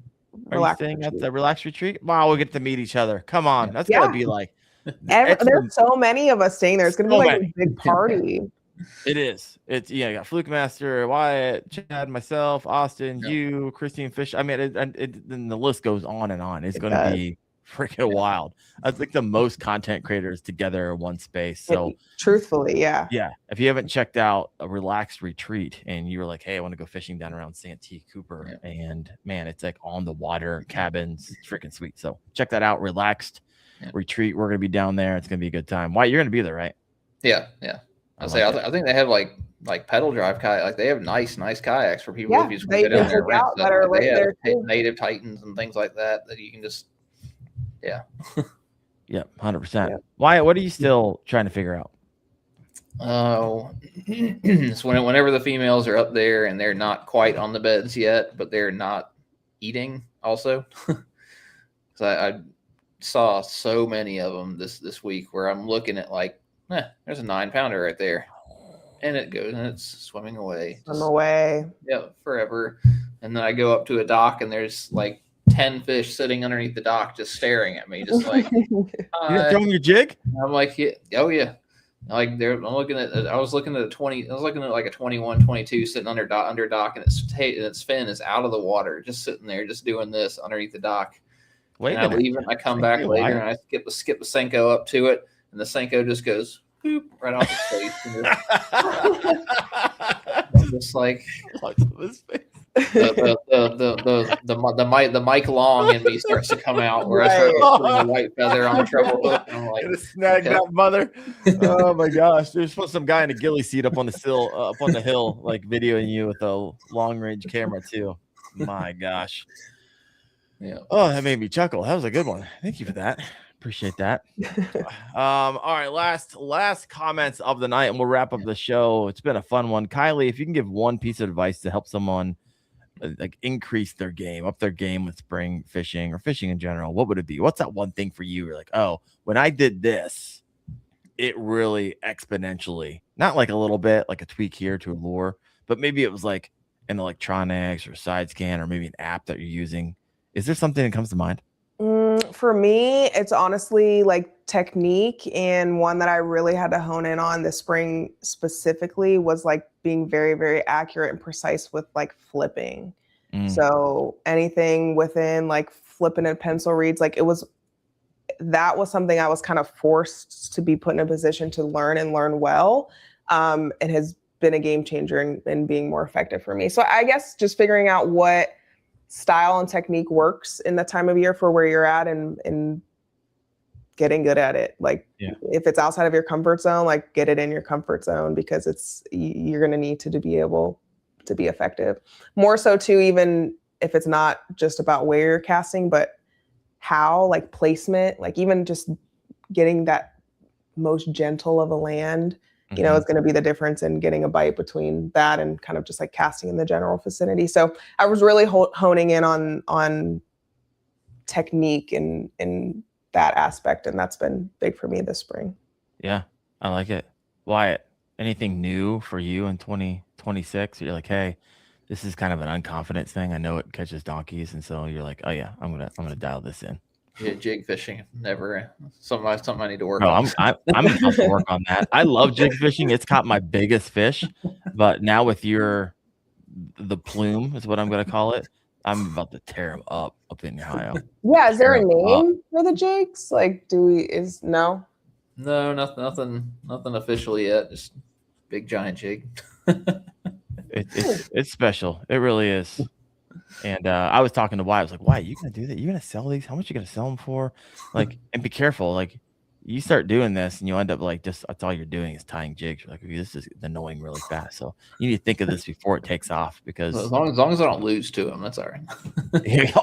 Relax Retreat? Wow, we'll get to meet each other. Come on. That's gotta be like there's so many of us staying there. It's gonna be like a big party. It is. It's I got Fluke Master, Wyatt, Chad, myself, Austin, you, Christine Fish. I mean, then the list goes on and on. It's going to be freaking wild. I think the most content creators together in one space. So truthfully, yeah. If you haven't checked out a Relaxed Retreat and you were like, hey, I want to go fishing down around Santee Cooper, and man, it's like on the water cabins. It's freaking sweet. So check that out. Relaxed Retreat. We're going to be down there. It's going to be a good time. Wyatt, you're going to be there, right? Yeah. I think they have like pedal drive kayak. Like they have nice kayaks for people if you just want to go down there and rent stuff. They have native Titans and things like that you can just 100%. Wyatt, what are you still trying to figure out? It's whenever the females are up there and they're not quite on the beds yet, but they're not eating also. So I saw so many of them this week where I'm looking at like, there's a 9-pounder right there, and it goes and it's swimming away. Forever. And then I go up to a dock and there's like 10 fish sitting underneath the dock, just staring at me, just like, you throwing your jig? I'm like, yeah. Like I was looking at a 20. I was looking at like a 21, 22 sitting under dock, and its fin is out of the water, just sitting there, just doing this underneath the dock. And I leave it. I come back later and I skip the Senko up to it. And the Senko just goes boop, right off his face. I'm just like the Mike Long in me starts to come out, where I start putting a white feather on the treble hook. And I'm like, snag that mother. Oh my gosh! There's some guy in a ghillie seat up on the hill, like videoing you with a long range camera too. My gosh. Yeah. Oh, that made me chuckle. That was a good one. Thank you for that. Appreciate that. All right, last comments of the night, and we'll wrap up the show. It's been a fun one. Kylee, if you can give one piece of advice to help someone like increase their game, up their game with spring fishing or fishing in general, what would it be? What's that one thing for you? You're like, oh, when I did this, it really exponentially, not like a little bit, like a tweak here to a lure, but maybe it was like an electronics or side scan or maybe an app that you're using. Is there something that comes to mind? For me, it's honestly like technique, and one that I really had to hone in on this spring specifically was like being very, very accurate and precise with like flipping. So anything within like flipping and pencil reads, like that was something I was kind of forced to be put in a position to learn and learn well. It has been a game changer in being more effective for me. So I guess just figuring out what style and technique works in the time of year for where you're at and getting good at it. Like if it's outside of your comfort zone, like get it in your comfort zone, because you're going to need to be able to be effective. More so too, even if it's not just about where you're casting, but how, like placement, like even just getting that most gentle of a land you know, is going to be the difference in getting a bite between that and kind of just like casting in the general vicinity. So I was really honing in on technique in that aspect, and that's been big for me this spring. Yeah, I like it. Wyatt, anything new for you in 2026? You're like, hey, this is kind of an unconfident thing. I know it catches donkeys, and so you're like, oh yeah, I'm gonna dial this in. Yeah, jig fishing, never something I need to work No, on. I'm about to work on that. I love jig fishing. It's caught my biggest fish, but now with the plume is what I'm gonna call it. I'm about to tear them up in Ohio. Yeah, is there a name for the jigs? Like, no? No, nothing official yet. Just big giant jig. It's special. It really is. And I was talking to Wyatt. I was like, "Why you gonna do that? You gonna sell these? How much you gonna sell them for? Like, and be careful. Like, you start doing this, and you end up like that's all you're doing is tying jigs. You're like, okay, this is annoying really fast. So you need to think of this before it takes off because as long as I don't lose to them, that's all right.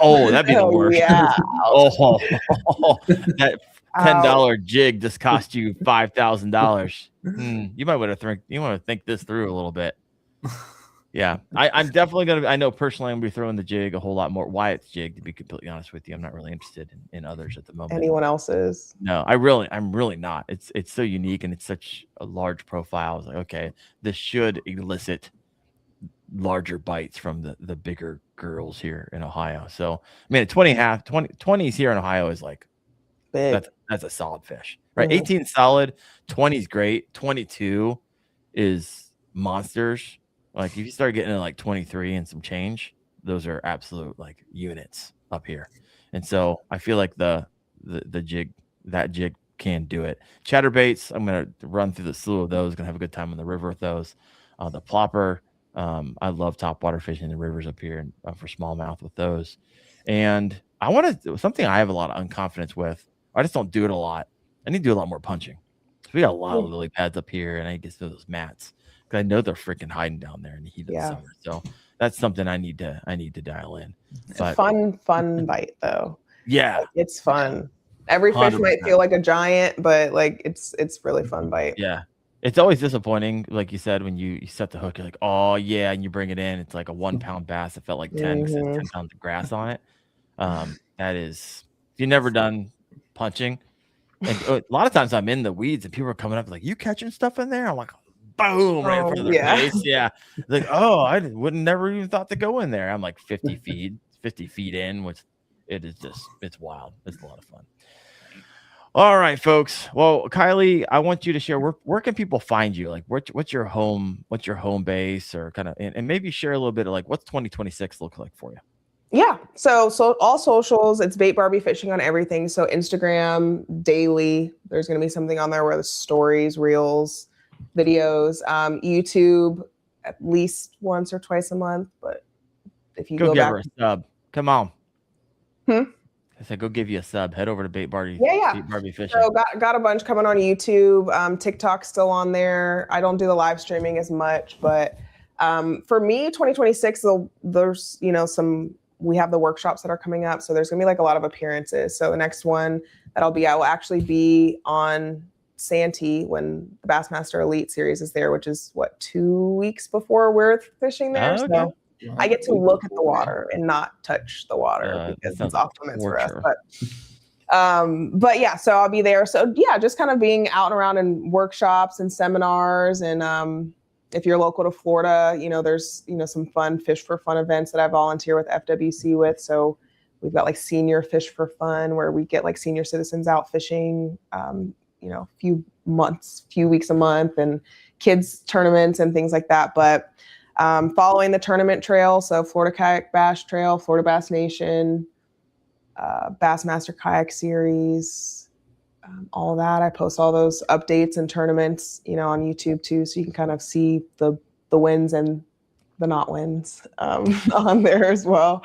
oh, that'd be the worst. Yeah. oh, that $10 jig just cost you $5,000. You might want to think this through a little bit. Yeah, I'm definitely gonna. I know personally, I'm gonna be throwing the jig a whole lot more. Wyatt's jig, to be completely honest with you, I'm not really interested in others at the moment. Anyone else's? No, I'm really not. It's so unique and it's such a large profile. I was like, okay, this should elicit larger bites from the bigger girls here in Ohio. So I mean, 20s here in Ohio is like big. That's a solid fish, right? 18 solid, 20 is great, 22 is monsters. Like if you start getting to like 23 and some change, those are absolute like units up here. And so I feel like that jig can do it. Chatterbaits, I'm gonna run through the slew of those. Gonna have a good time on the river with those. The plopper, I love topwater fishing in the rivers up here and for smallmouth with those. And I want to something I have a lot of unconfidence with. I just don't do it a lot. I need to do a lot more punching. So we got a lot of lily pads up here, and I get to those mats. I know they're freaking hiding down there in the heat of the summer. So that's something I need to dial in. It's a fun bite though. Yeah. Like, it's fun. Every fish 100%. Might feel like a giant, but like it's really fun bite. Yeah. It's always disappointing, like you said, when you set the hook, you're like, oh yeah, and you bring it in, it's like a 1 pound bass. It felt like 10 because it's 10 pounds of grass on it. That is, if you've never done punching, and a lot of times I'm in the weeds and people are coming up like, you catching stuff in there? I'm like, boom, right in front of their face. Yeah. Like, oh, I wouldn't never even thought to go in there. I'm like 50 feet in, which it's wild. It's a lot of fun. All right, folks. Well, Kylee, I want you to share where can people find you? Like what's your home base or kind of and maybe share a little bit of like what's 2026 look like for you? Yeah. So all socials, it's Bait Barbie Fishing on everything. So Instagram, daily, there's gonna be something on there where the stories, reels, videos, YouTube at least once or twice a month. But if you go give back, her a sub, come on. I said go give you a sub. Head over to Bait Barbie. Yeah. Bait Barbie Fishing. So got a bunch coming on YouTube. TikTok's still on there. I don't do the live streaming as much, but for me, 2026, there's we have the workshops that are coming up, so there's gonna be like a lot of appearances. So the next one that I will actually be on Santee when the Bassmaster Elite Series is there, which is 2 weeks before we're fishing there. Okay. So I get to look at the water and not touch the water because it's off limits for us. But yeah, so I'll be there. So yeah, just kind of being out and around in workshops and seminars. And if you're local to Florida, there's some fun Fish for Fun events that I volunteer with FWC with. So we've got like senior Fish for Fun where we get like senior citizens out fishing. Few weeks a month, and kids tournaments and things like that. But following the tournament trail, so Florida Kayak Bash Trail, Florida Bass Nation, Bassmaster Kayak Series, all of that. I post all those updates and tournaments, on YouTube too, so you can kind of see the wins and the not wins on there as well.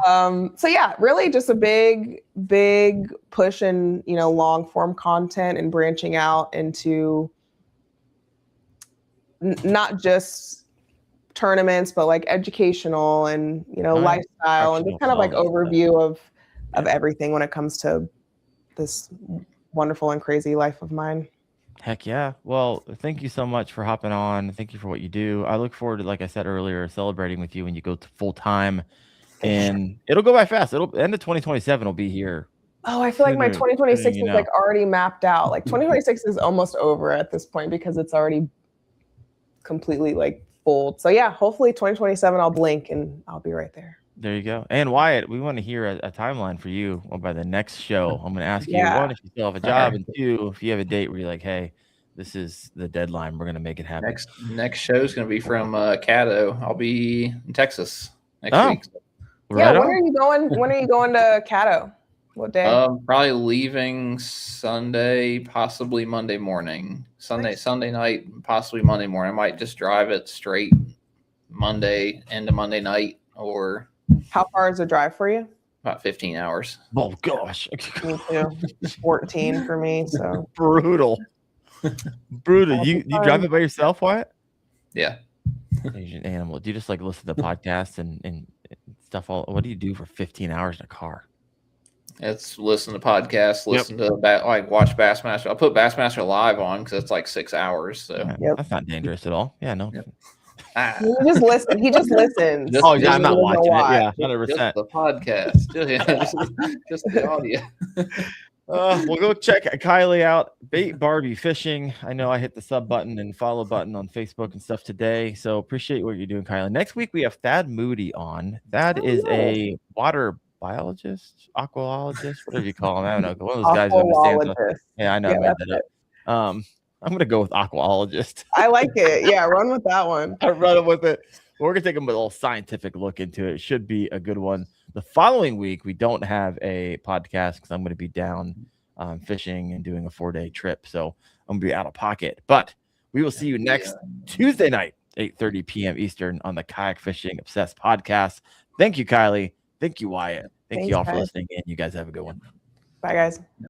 So yeah, really just a big push in, long form content and branching out into not just tournaments, but like educational and, lifestyle and just kind of like overview of everything when it comes to this wonderful and crazy life of mine. Heck yeah. Well, thank you so much for hopping on. Thank you for what you do. I look forward to, like I said earlier, celebrating with you when you go to full time. And it'll go by fast. It'll end of 2027 will be here. Oh, I feel like my Sooner- 2026 sooner is like already mapped out. Like 2026 is almost over at this point because it's already completely like full. So yeah, hopefully 2027 I'll blink and I'll be right there. There you go. And Wyatt, we want to hear a timeline for you by the next show. I'm going to ask you, one, if you still have a job, and two, if you have a date where you're like, hey, this is the deadline. We're going to make it happen. Next show is going to be from Caddo. I'll be in Texas next week. Yeah, when are you going? When are you going to Caddo? What day? Probably leaving Sunday, possibly Monday morning. Sunday night, possibly Monday morning. I might just drive it straight Monday into Monday night, or how far is the drive for you? About 15 hours. Oh gosh, me too. 14 for me. So brutal. You drive it by yourself, Wyatt? Yeah. Asian animal. Do you just like listen to podcasts and stuff? What do you do for 15 hours in a car? It's listen to podcasts, listen to watch Bassmaster. I'll put Bassmaster Live on because it's like 6 hours. So that's not dangerous at all. Yeah, no. Yep. He just listens. He just listens. Yeah, I'm not watching it. Yeah, 100%. Just the podcast. Just the audio. We'll go check Kylee out. Bait Barbie Fishing. I know I hit the sub button and follow button on Facebook and stuff today. So appreciate what you're doing, Kylee. Next week we have Thad Moody on. Thad is a water biologist, aquaologist, whatever you call him. I don't know. One of those guys who understands. Yeah, I know. I made that up. I'm gonna go with aquaologist. I like it. Yeah, run with that one. I run with it. We're gonna take a little scientific look into it. It should be a good one. The following week, we don't have a podcast because I'm going to be down fishing and doing a 4-day trip. So I'm going to be out of pocket. But we will see you next Tuesday night, 8:30 p.m. Eastern on the Kayak Fishing Obsessed podcast. Thank you, Kylee. Thank you, Wyatt. Thank you all for listening in. You guys have a good one. Bye, guys.